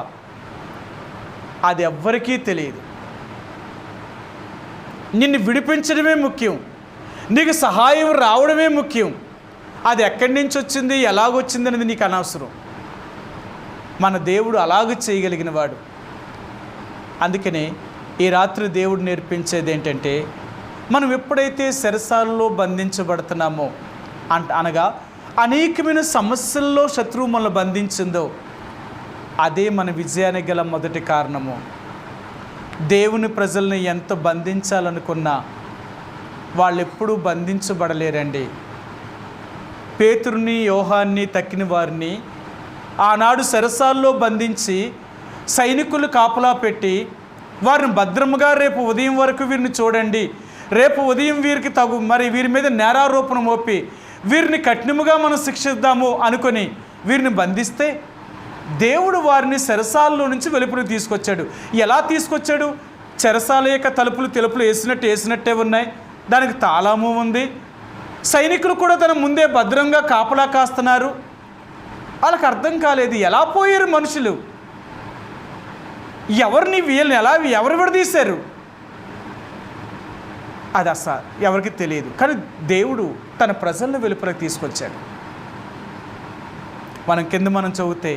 అది ఎవ్వరికీ తెలియదు. నిన్ను విడిపించడమే ముఖ్యం, నీకు సహాయం రావడమే ముఖ్యం. అది ఎక్కడి నుంచి వచ్చింది, ఎలాగొచ్చింది అనేది నీకు అనవసరం. మన దేవుడు అలాగ చేయగలిగిన వాడు. అందుకనే ఈ రాత్రి దేవుడు నేర్పించేది ఏంటంటే, మనం ఎప్పుడైతే చెరసాలలో బంధించబడుతున్నామో అనగా అనేకమైన సమస్యల్లో శత్రువు మనల్ని బంధించిందో అదే మన విజయానికి గల మొదటి కారణము. దేవుని ప్రజల్ని ఎంత బంధించాలనుకున్నా వాళ్ళు ఎప్పుడూ బంధించబడలేరండి. పేతురుని, యోహాన్ని తక్కిన వారిని ఆనాడు చెరసాల్లో బంధించి సైనికులు కాపలా పెట్టి వారిని భద్రముగా రేపు ఉదయం వరకు వీరిని చూడండి, రేపు ఉదయం వీరికి వీరి మీద నేరారోపణ మోపి వీరిని కఠినముగా మనం శిక్షిద్దాము అనుకొని వీరిని బంధిస్తే దేవుడు వారిని చెరసాలలో నుంచి వెలుపలికి తీసుకొచ్చాడు. ఎలా తీసుకొచ్చాడు? చెరసాల యొక్క తలుపులు వేసినట్టే ఉన్నాయి, దానికి తాళము ఉంది, సైనికులు కూడా తన ముందే భద్రంగా కాపలా కాస్తున్నారు. వాళ్ళకి అర్థం కాలేదు, ఎలా పోయారు మనుషులు, ఎవరిని వీళ్ళని ఎవరు విడదీశారు, అది అసలు ఎవరికి తెలియదు. కానీ దేవుడు తన ప్రజలను వెలుపలకు తీసుకొచ్చాడు. మనం చదివితే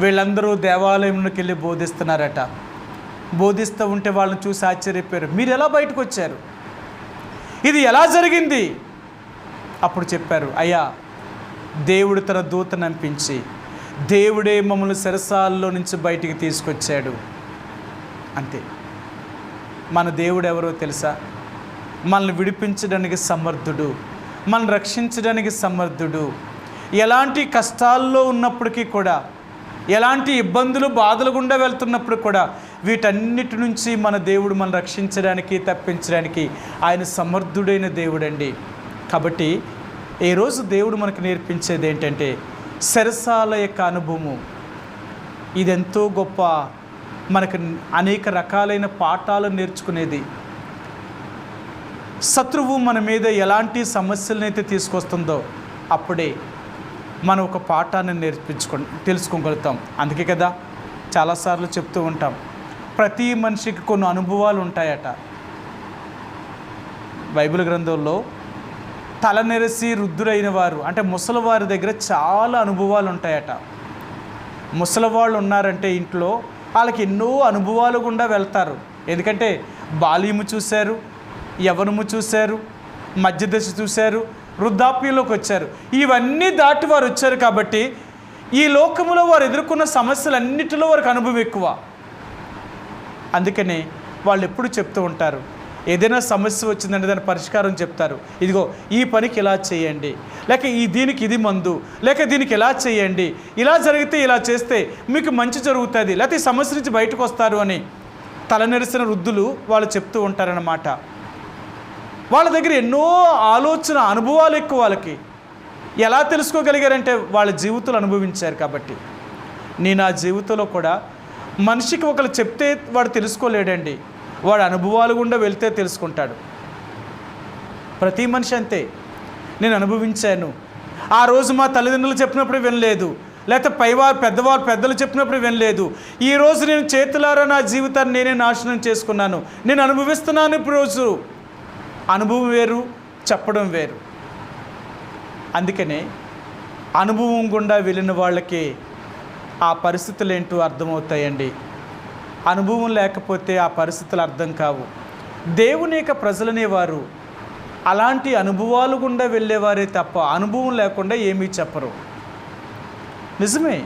వీళ్ళందరూ దేవాలయంలోకి వెళ్ళి బోధిస్తున్నారట. బోధిస్తూ ఉంటే వాళ్ళని చూసి ఆశ్చర్యపోయారు, మీరు ఎలా బయటకు వచ్చారు, ఇది ఎలా జరిగింది? అప్పుడు చెప్పారు, అయ్యా, దేవుడు తన దూతను పంపించి దేవుడే మమ్మల్ని చెరసాల్లో నుంచి బయటికి తీసుకొచ్చాడు. అంతే. మన దేవుడు ఎవరో తెలుసా? మనల్ని విడిపించడానికి సమర్థుడు, మనల్ని రక్షించడానికి సమర్థుడు. ఎలాంటి కష్టాల్లో ఉన్నప్పటికీ కూడా, ఎలాంటి ఇబ్బందులు బాధలు గుండా వెళ్తున్నప్పుడు కూడా వీటన్నిటి నుంచి మన దేవుడు మనం రక్షించడానికి, తప్పించడానికి ఆయన సమర్థుడైన దేవుడండి. కాబట్టి ఈరోజు దేవుడు మనకు నేర్పించేది ఏంటంటే చెరసాల యొక్క అనుభవము. ఇదెంతో గొప్ప, మనకు అనేక రకాలైన పాఠాలు నేర్చుకునేది. శత్రువు మన మీద ఎలాంటి సమస్యలనైతే తీసుకొస్తుందో అప్పుడే మనం ఒక పాఠాన్ని తెలుసుకోగలుగుతాం. అందుకే కదా చాలాసార్లు చెప్తూ ఉంటాం, ప్రతి మనిషికి కొన్ని అనుభవాలు ఉంటాయట. బైబిల్ గ్రంథంలో తలనెరసి వృద్ధులైన వారు అంటే ముసలివారి దగ్గర చాలా అనుభవాలు ఉంటాయట. ముసలివాళ్ళు ఉన్నారంటే ఇంట్లో వాళ్ళకి ఎన్నో అనుభవాలు గుండా వెళ్తారు. ఎందుకంటే బాల్యము చూశారు, యవ్వనము చూశారు, మధ్యదశ చూశారు, వృద్ధాప్యంలోకి వచ్చారు. ఇవన్నీ దాటి వారు వచ్చారు కాబట్టి ఈ లోకంలో వారు ఎదుర్కొన్న సమస్యలన్నిటిలో వారికి అనుభవం ఎక్కువ. అందుకని వాళ్ళు ఎప్పుడు చెప్తూ ఉంటారు, ఏదైనా సమస్య వచ్చిందంటే దాని పరిష్కారం చెప్తారు. ఇదిగో ఈ పనికి ఇలా చేయండి, లేక దీనికి ఇది మందు, లేక దీనికి ఇలా చేయండి, ఇలా జరిగితే ఇలా చేస్తే మీకు మంచి జరుగుతుంది, లేకపోతే ఈ సమస్య నుంచి బయటకు వస్తారు అని తలనెరిసిన వృద్ధులు వాళ్ళు చెప్తూ ఉంటారన్నమాట. వాళ్ళ దగ్గర ఎన్నో ఆలోచన అనుభవాలు ఎక్కువ. వాళ్ళకి ఎలా తెలుసుకోగలిగారంటే వాళ్ళ జీవితాలు అనుభవించారు కాబట్టి. నేను ఆ జీవితంలో కూడా మనిషికి ఒకరు చెప్తే వాడు తెలుసుకోలేడండి, వాడు అనుభవాలు గుండా వెళ్తే తెలుసుకుంటాడు. ప్రతి మనిషి అంతే. నేను అనుభవించాను, ఆ రోజు మా తల్లిదండ్రులు చెప్పినప్పుడు వినలేదు, లేకపోతే పెద్దలు చెప్పినప్పుడు వినలేదు. ఈరోజు నేను చేతులారా నా జీవితాన్ని నేనే నాశనం చేసుకున్నాను, నేను అనుభవిస్తున్నాను. ఇప్పుడు రోజు అనుభవం వేరు, చెప్పడం వేరు. అందుకనే అనుభవం గుండా వెళ్ళిన వాళ్ళకి ఆ పరిస్థితులు ఏంటో అర్థమవుతాయండి. అనుభవం లేకపోతే ఆ పరిస్థితులు అర్థం కావు. దేవుని యొక్క ప్రజలనేవారు అలాంటి అనుభవాలు గుండా వెళ్ళేవారే తప్ప అనుభవం లేకుండా ఏమీ చెప్పరు. నిజమే,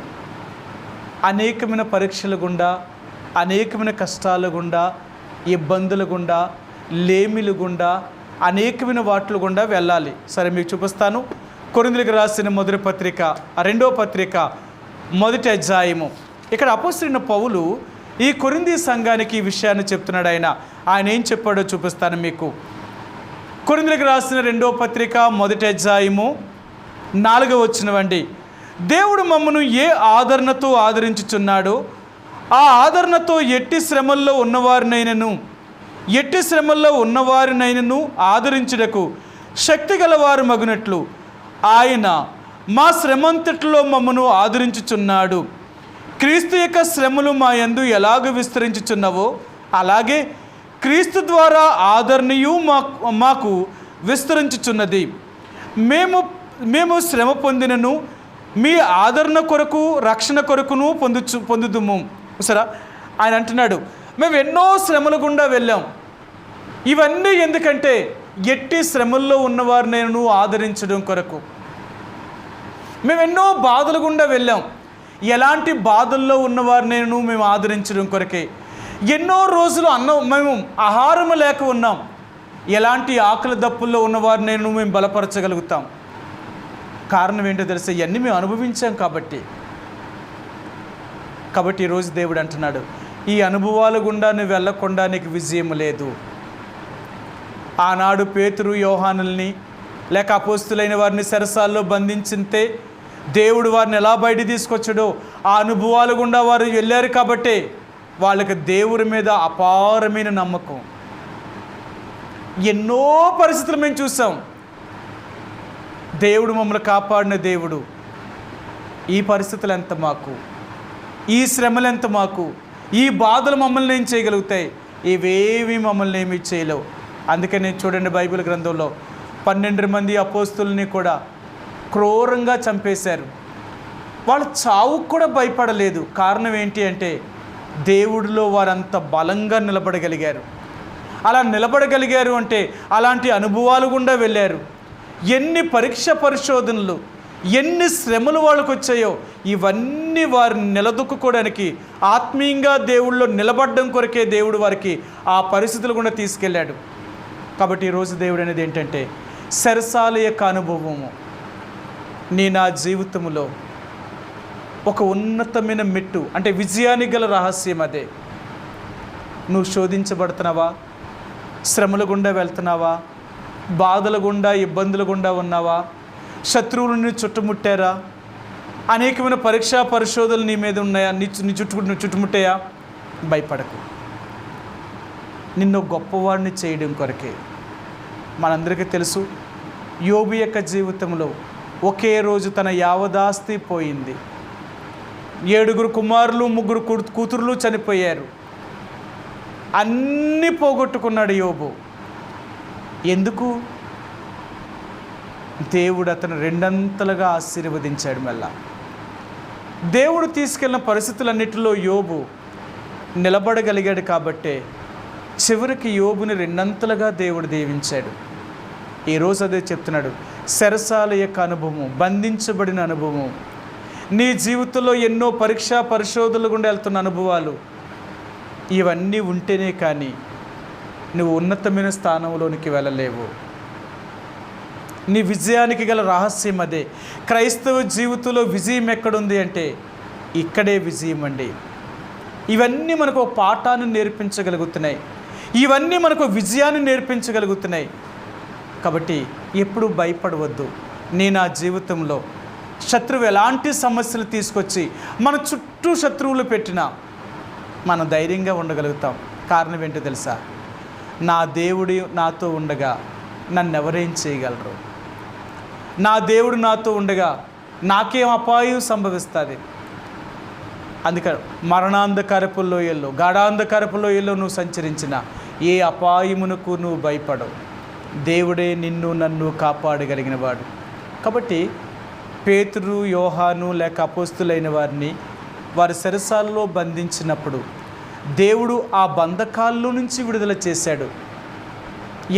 అనేకమైన పరీక్షల గుండా, అనేకమైన కష్టాల గుండా, ఇబ్బందుల గుండా, లేమిల గుండా, అనేకమైన వాటిల గుండా వెళ్ళాలి. సరే, మీకు చూపిస్తాను. కొరింథీయులకు రాసిన మొదటి పత్రిక 2వ పత్రిక 1వ అధ్యాయము. ఇక్కడ అపోస్తలుడైన పౌలు ఈ కొరింథీ సంఘానికి ఈ విషయాన్ని చెప్తున్నాడు. ఆయన ఏం చెప్పాడో చూపిస్తాను మీకు. కొరింథీయులకు రాసిన 2వ పత్రిక 1వ అధ్యాయము 4వ వచనమండి. దేవుడు మమ్మను ఏ ఆదరణతో ఆదరించుచున్నాడో ఆ ఆదరణతో ఎట్టి శ్రమల్లో ఉన్నవారినైనను ఆదరించుటకు శక్తి గలవారు మగునట్లు ఆయన మా శ్రమంతటిలో మమ్మను ఆదరించుచున్నాడు. క్రీస్తు యొక్క శ్రమలు మా యందు ఎలాగ విస్తరించుచున్నవో అలాగే క్రీస్తు ద్వారా ఆదరణయు మాకు విస్తరించుచున్నది. మేము శ్రమ పొందినను మీ ఆదరణ కొరకు, రక్షణ కొరకును పొందుదుము. సరే, ఆయన అంటున్నాడు, మేము ఎన్నో శ్రమల గుండా వెళ్ళాం. ఇవన్నీ ఎందుకంటే ఎట్టి శ్రమల్లో ఉన్నవారు నేను ఆదరించడం కొరకు. మేము ఎన్నో బాధల గుండా వెళ్ళాం. ఎలాంటి బాధల్లో ఉన్నవారు మేము ఆదరించడం కొరకే. ఎన్నో రోజులు మేము ఆహారం లేక ఉన్నాం. ఎలాంటి ఆకలి దప్పుల్లో ఉన్నవారు మేము బలపరచగలుగుతాం. కారణం ఏంటో తెలిసే, ఇవన్నీ మేము అనుభవించాం కాబట్టి ఈరోజు దేవుడు అంటున్నాడు, ఈ అనుభవాల గుండా నువ్వు వెళ్ళకుండా నీకు విజయం లేదు. ఆనాడు పేతురు, యోహానుల్ని లేక అపోస్తులైన వారిని చెరసాల్లో బంధించితే దేవుడు వారిని ఎలా బయట తీసుకొచ్చాడో ఆ అనుభవాల గుండా వారు వెళ్ళారు కాబట్టి వాళ్ళకి దేవుడి మీద అపారమైన నమ్మకం. ఎన్నో పరిస్థితులు మేము చూసాం. దేవుడు మమ్మల్ని కాపాడిన దేవుడు. ఈ పరిస్థితులు ఎంత మాకు, ఈ శ్రమలు ఎంత మాకు, ఈ బాధలు మమ్మల్ని ఏం చేయగలుగుతాయి? ఇవేవి మమ్మల్ని ఏమీ చేయలేవు. అందుకని చూడండి, బైబిల్ గ్రంథంలో 12 మంది అపోస్తుల్ని కూడా క్రూరంగా చంపేశారు. వాళ్ళు చావుకు కూడా భయపడలేదు. కారణం ఏంటి అంటే దేవుడిలో వారంత బలంగా నిలబడగలిగారు. అలా నిలబడగలిగారు అంటే అలాంటి అనుభవాలు గుండా వెళ్ళారు. ఎన్ని పరిశోధనలు, ఎన్ని శ్రమలు వాళ్ళకు వచ్చాయో ఇవన్నీ వారిని నిలదొక్కుకోవడానికి, ఆత్మీయంగా దేవుళ్ళో నిలబడడం కొరకే దేవుడు వారికి ఆ పరిస్థితులు కూడా తీసుకెళ్ళాడు. కాబట్టి ఈరోజు దేవుడు అనేది ఏంటంటే చెరసాల యొక్క అనుభవము నా జీవితంలో ఒక ఉన్నతమైన మెట్టు, అంటే విజయానికి గల రహస్యం అదే. నువ్వు శోధించబడుతున్నావా? శ్రమల గుండా వెళ్తున్నావా? బాధల గుండా, ఇబ్బందుల గుండా ఉన్నావా? శత్రువులను చుట్టుముట్టారా? అనేకమైన పరిశోధనలు నీ మీద ఉన్నాయా? నీ చుట్టుముట్టాయా? భయపడకు. నిన్ను గొప్పవాడిని చేయడం కొరకే. మనందరికీ తెలుసు, యోబు యొక్క జీవితంలో ఒకే రోజు తన యావదాస్తి పోయింది. 7 కుమారులు, 3 కూతురులు చనిపోయారు. అన్నీ పోగొట్టుకున్నాడు యోబు. ఎందుకు? దేవుడు అతను 2 ఆశీర్వదించాడు. మళ్ళా దేవుడు తీసుకెళ్ళిన పరిస్థితులన్నిటిలో యోబు నిలబడగలిగాడు కాబట్టే చివరికి యోబుని 2 దేవుడు దీవించాడు. ఈరోజు అదే చెప్తున్నాడు, చెరసాల యొక్క అనుభవం, బంధించబడిన అనుభవం, నీ జీవితంలో ఎన్నో పరిశోధనలు గుండా వెళ్తున్న అనుభవాలు, ఇవన్నీ ఉంటేనే కానీ నువ్వు ఉన్నతమైన స్థానంలోనికి వెళ్ళలేవు. నీ విజయానికి గల రహస్యం అదే. క్రైస్తవ జీవితంలో విజయం ఎక్కడుంది అంటే ఇక్కడే విజయం అండి. ఇవన్నీ మనకు ఒక పాఠాన్ని నేర్పించగలుగుతున్నాయి. ఇవన్నీ మనకు విజయాన్ని నేర్పించగలుగుతున్నాయి. కాబట్టి ఎప్పుడు భయపడవద్దు. నా జీవితంలో శత్రువు ఎలాంటి సమస్యలు తీసుకొచ్చి మన చుట్టూ శత్రువులు పెట్టినా మనం ధైర్యంగా ఉండగలుగుతాం. కారణం ఏంటో తెలుసా? నా దేవుడు నాతో ఉండగా నన్ను ఎవరేం చేయగలరు? నా దేవుడు నాతో ఉండగా నాకేం అపాయం సంభవిస్తుంది. అందుకని మరణాంధకారపు లోయల్లో, గాఢాంధకారపు లోయల్లో నువ్వు సంచరించిన ఏ అపాయమునకు నువ్వు భయపడవు. దేవుడే నిన్ను నన్ను కాపాడగలిగిన వాడు. కాబట్టి పేతురు, యోహాను లేక అపోస్తులైన వారిని వారి చెరసాలలో బంధించినప్పుడు దేవుడు ఆ బంధకాల్లో నుంచి విడుదల చేశాడు.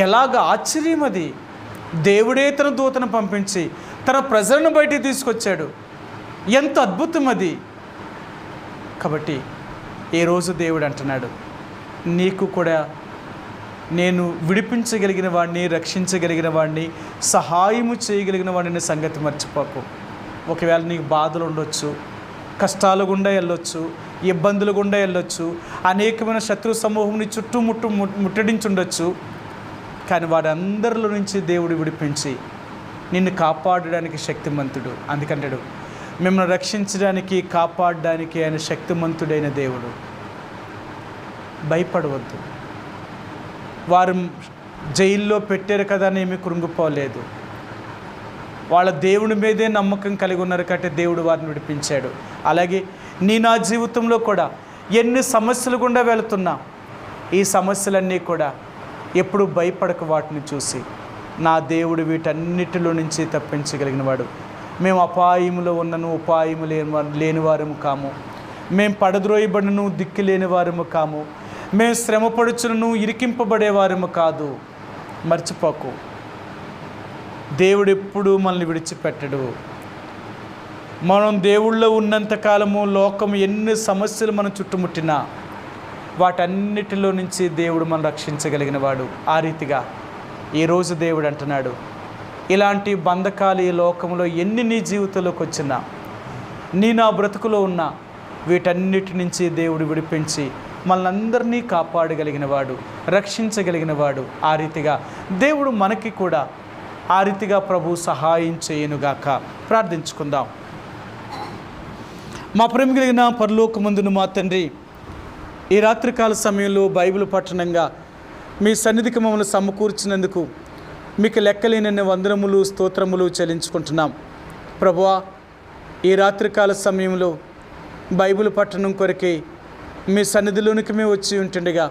ఎలాగ ఆశ్చర్యం అది! దేవుడే తన దూతను పంపించి తన ప్రజలను బయటికి తీసుకొచ్చాడు. ఎంత అద్భుతం అది! కాబట్టి ఏ రోజు దేవుడు అంటున్నాడు, నీకు కూడా నేను విడిపించగలిగిన వాడిని, రక్షించగలిగిన వాడిని, సహాయము చేయగలిగిన వాడిని సంగతి మర్చిపోకు. ఒకవేళ నీకు బాధలు ఉండొచ్చు, కష్టాలు గుండా వెళ్ళొచ్చు, ఇబ్బందులు గుండా వెళ్ళొచ్చు, అనేకమైన శత్రు సమూహం నీ చుట్టూ ముట్టడించుండొచ్చు. కానీ వారందరిలో నుంచి దేవుడు విడిపించి నిన్ను కాపాడడానికి శక్తిమంతుడు. అందుకంటాడు, మిమ్మల్ని రక్షించడానికి, కాపాడడానికి ఆయన శక్తిమంతుడైన దేవుడు. భయపడవద్దు. వారు జైల్లో పెట్టారు కదా అని ఏమీ కృంగిపోలేదు. వాళ్ళ దేవుని మీదే నమ్మకం కలిగి ఉన్నారు కాబట్టి దేవుడు వారిని విడిపించాడు. అలాగే నా జీవితంలో కూడా ఎన్ని సమస్యలు గుండా వెళుతున్నా, ఈ సమస్యలన్నీ కూడా ఎప్పుడు భయపడక వాటిని చూసి నా దేవుడు వీటన్నిటిలో నుంచి తప్పించగలిగిన వాడు. మేము అపాయములో ఉన్నను ఉపాయము లేని వారము కాము, మేము పడద్రోయబడినను దిక్కు లేని వారము కాము, మేము శ్రమపడుచును ఇరికింపబడేవారము కాదు. మర్చిపోకు, దేవుడు ఎప్పుడూ మనల్ని విడిచిపెట్టడు. మనం దేవుళ్ళో ఉన్నంతకాలము లోకం ఎన్ని సమస్యలు మనం చుట్టుముట్టినా వాటన్నిటిలో నుంచి దేవుడు మనం రక్షించగలిగిన వాడు. ఆ రీతిగా ఈరోజు దేవుడు అంటున్నాడు, ఇలాంటి బంధకాలు ఈ లోకంలో ఎన్ని నీ జీవితంలోకి వచ్చినా, నా బ్రతుకులో ఉన్న వీటన్నిటి నుంచి దేవుడు విడిపించి మనల్ని కాపాడగలిగిన వాడు, రక్షించగలిగిన వాడు. ఆ రీతిగా దేవుడు మనకి కూడా ఆ రీతిగా ప్రభు సహాయం చేయనుగాక. ప్రార్థించుకుందాం. మా ప్రేమ కలిగిన పరలోకమందున మా తండ్రి, ఈ రాత్రికాల సమయంలో బైబిల్ పఠనంగా మీ సన్నిధికి మమ్మల్ని సమకూర్చినందుకు మీకు లెక్కలేనన్ని వందనములు, స్తోత్రములు చెల్లించుకుంటున్నాం. ప్రభువా, ఈ రాత్రికాల సమయంలో బైబిల్ పఠనం కొరకే మీ సన్నిధిలోనికి మేము వచ్చి ఉంటుండగా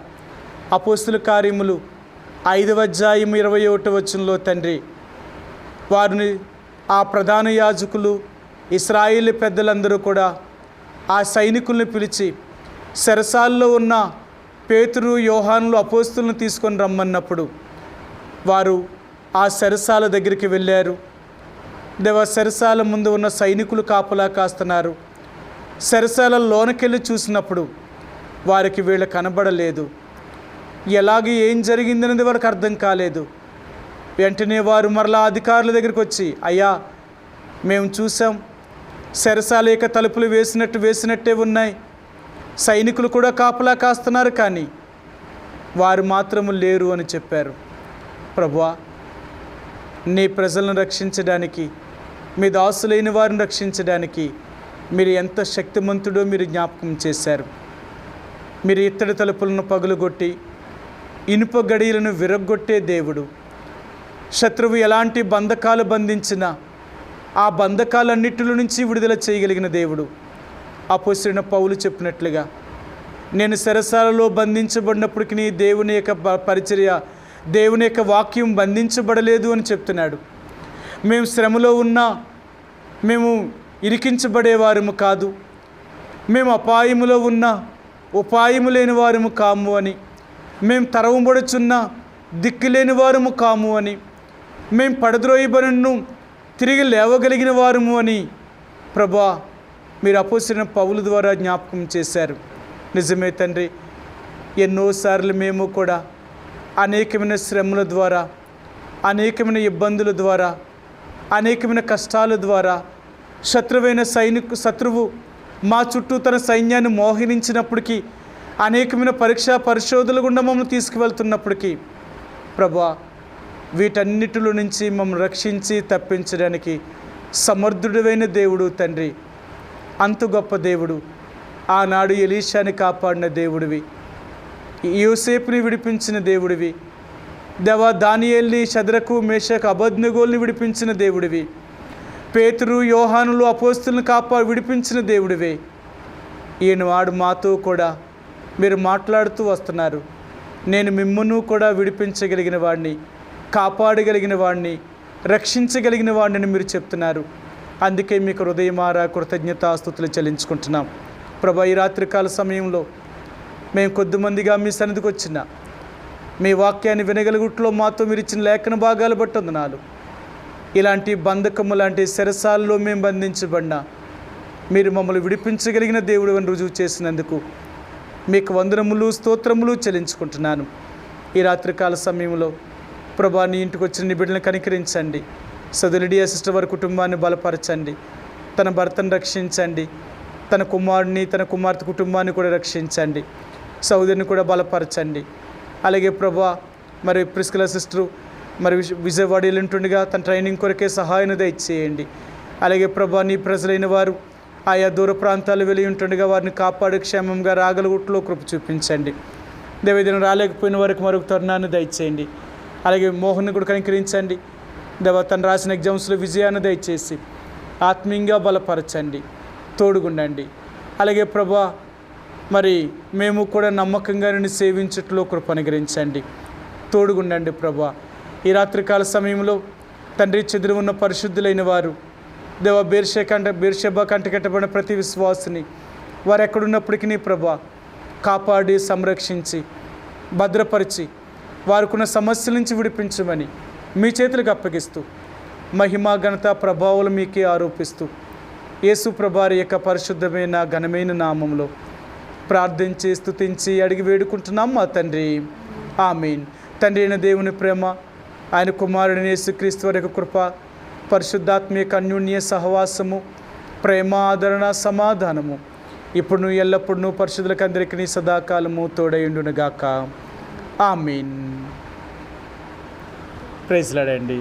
అపోస్తుల కార్యములు 5వ అధ్యాయం 21వ వచనంలో తండ్రి, వారిని ఆ ప్రధాన యాజకులు, ఇశ్రాయేలు పెద్దలందరూ కూడా ఆ సైనికుల్ని పిలిచి చెరసాల్లో ఉన్న పేతురు, యోహానులు, అపోస్తులను తీసుకొని రమ్మన్నప్పుడు వారు ఆ చెరసాల దగ్గరికి వెళ్ళారు. చెరసాల ముందు ఉన్న సైనికులు కాపలా కాస్తున్నారు. చెరసాల లోనకెళ్ళి చూసినప్పుడు వారికి వీళ్ళు కనబడలేదు. ఎలాగే ఏం జరిగిందనేది వారికి అర్థం కాలేదు. వెంటనే వారు మరలా అధికారుల దగ్గరికి వచ్చి, అయ్యా, మేము చూసాం, చెరసాల యొక్క తలుపులు వేసినట్టే ఉన్నాయి, సైనికులు కూడా కాపలా కాస్తున్నారు, కానీ వారు మాత్రము లేరు అని చెప్పారు. ప్రభువా, నీ ప్రజలను రక్షించడానికి, మీ దాసులైన వారిని రక్షించడానికి మీరు ఎంత శక్తిమంతుడో మీరు జ్ఞాపకం చేశారు. మీరు ఇత్తడి తలుపులను పగులుగొట్టి ఇనుప గడియలను విరగ్గొట్టే దేవుడు. శత్రువు ఎలాంటి బంధకాలు బంధించినా ఆ బంధకాలన్నిటిలో నుంచి విడుదల చేయగలిగిన దేవుడు. అపోస్తలుడైన పౌలు చెప్పినట్లుగా, నేను చెరసాలలో బంధించబడినప్పటికీ దేవుని యొక్క పరిచర్య, దేవుని యొక్క వాక్యం బంధించబడలేదు అని చెప్తున్నాడు. మేము శ్రమలో ఉన్నా మేము ఇరికించబడేవారము కాదు, మేము అపాయములో ఉన్నా ఉపాయము లేని వారము కాము అని, మేము తరవబడుచున్న దిక్కులేని వారము కాము అని, మేము పడద్రోయబడిను తిరిగి లేవగలిగిన వారము అని ప్రభువా మీరు అపోస్తలుడైన పౌలు ద్వారా జ్ఞాపకం చేశారు. నిజమే తండ్రి, ఎన్నోసార్లు మేము కూడా అనేకమైన శ్రమల ద్వారా, అనేకమైన ఇబ్బందుల ద్వారా, అనేకమైన కష్టాల ద్వారా శత్రువు మా చుట్టూ తన సైన్యాన్ని మోహరించినప్పటికీ, అనేకమైన పరిశోధనలు గుండా మమ్మల్ని తీసుకువెళ్తున్నప్పటికీ ప్రభువా, వీటన్నిటిలో నుంచి మమ్మల్ని రక్షించి తప్పించడానికి సమర్థుడైన దేవుడు తండ్రి. అంత గొప్ప దేవుడు. ఆనాడు ఎలీషాని కాపాడిన దేవుడివి, యోసేపుని విడిపించిన దేవుడివి, దానియేలుని, షద్రకు, మేషకు, అబేద్నెగోల్ని విడిపించిన దేవుడివి. పేతురు, యోహానులు, అపోస్తులను విడిపించిన దేవుడివే. ఈనాడు మాతో కూడా మీరు మాట్లాడుతూ వస్తున్నారు. నేను మిమ్మును కూడా విడిపించగలిగిన వాడిని, కాపాడగలిగిన వాడిని, రక్షించగలిగిన వాడిని మీరు చెప్తున్నారు. అందుకే మీకు హృదయమారా కృతజ్ఞతాస్తుతులు చెల్లించుకుంటున్నాం. ప్రభా, ఈ రాత్రికాల సమయంలో మేము కొద్దిమందిగా మీ సన్నిధికి వచ్చిన మీ వాక్యాన్ని వినగలుగుట్లో మాతో మీరు ఇచ్చిన లేఖన భాగాలు బట్టి వందనాలు. ఇలాంటి బంధకము లాంటి శరసాల్లో మేము బంధించబడినా మీరు మమ్మల్ని విడిపించగలిగిన దేవుడు అని రుజువు చేసినందుకు మీకు వందనములు, స్తోత్రములు చెల్లించుకుంటున్నాను. ఈ రాత్రికాల సమయంలో ప్రభా, నీ ఇంటికి వచ్చిన నీ బిడ్డలను కనికరించండి. సదులిడియా సిస్టర్ వారి కుటుంబాన్ని బలపరచండి. తన భర్తను రక్షించండి. తన కుమారుడిని, తన కుమార్తె కుటుంబాన్ని కూడా రక్షించండి. సోదరిని కూడా బలపరచండి. అలాగే ప్రభా, మరి ప్రిస్కిలా సిస్టరు మరి విజయవాడ వెళ్ళుంటుండగా తన ట్రైనింగ్ కొరకే సహాయం దయచేయండి. అలాగే ప్రభా, నీ ప్రజలైన వారు ఆయా దూర ప్రాంతాలు వెళ్ళి ఉంటుండగా వారిని కాపాడు క్షేమంగా రాగలుగుట్లో కృప చూపించండి. దేవేదన రాలేకపోయిన వారికి మరొక తరుణాన్ని దయచేయండి. అలాగే మోహన్ని కూడా కనికరించండి. దేవ, తను రాసిన ఎగ్జామ్స్లో విజయాన్ని దయచేసి ఆత్మీయంగా బలపరచండి, తోడుగుండండి. అలాగే ప్రభా, మరి మేము కూడా నమ్మకంగా నిన్ను సేవించట్లో కృప అనుగ్రహించండి, తోడుగుండండి ప్రభా. ఈ రాత్రికాల సమయంలో తండ్రి, చెదిరి ఉన్న పరిశుద్ధులైన వారు దేవ, బేర్షెబా కంటకట్టబడిన ప్రతి విశ్వాసిని వారు ఎక్కడున్నప్పటికీ నీ ప్రభా కాపాడి, సంరక్షించి, భద్రపరిచి వారికున్న సమస్యల నుంచి విడిపించమని మీ చేతులకు అప్పగిస్తూ మహిమ, ఘనత, ప్రభావాలు మీకే ఆరోపిస్తూ యేసు ప్రభారి యొక్క పరిశుద్ధమైన ఘనమైన నామంలో ప్రార్థించి, స్తుతించి, అడిగి వేడుకుంటున్నాం మా తండ్రి. ఆమీన్. తండ్రి అయిన దేవుని ప్రేమ, ఆయన కుమారుని యేసుక్రీస్తు వారి యొక్క కృప, పరిశుద్ధాత్మీయ అన్యోన్య సహవాసము, ప్రేమ, ఆదరణ, సమాధానము ఇప్పుడు ఎల్లప్పుడూ పరిశుద్ధులకు అందరికీ సదాకాలము తోడయుండునుగాక. ఆమీన్. ప్రైజ్ లార్డ్ అండి.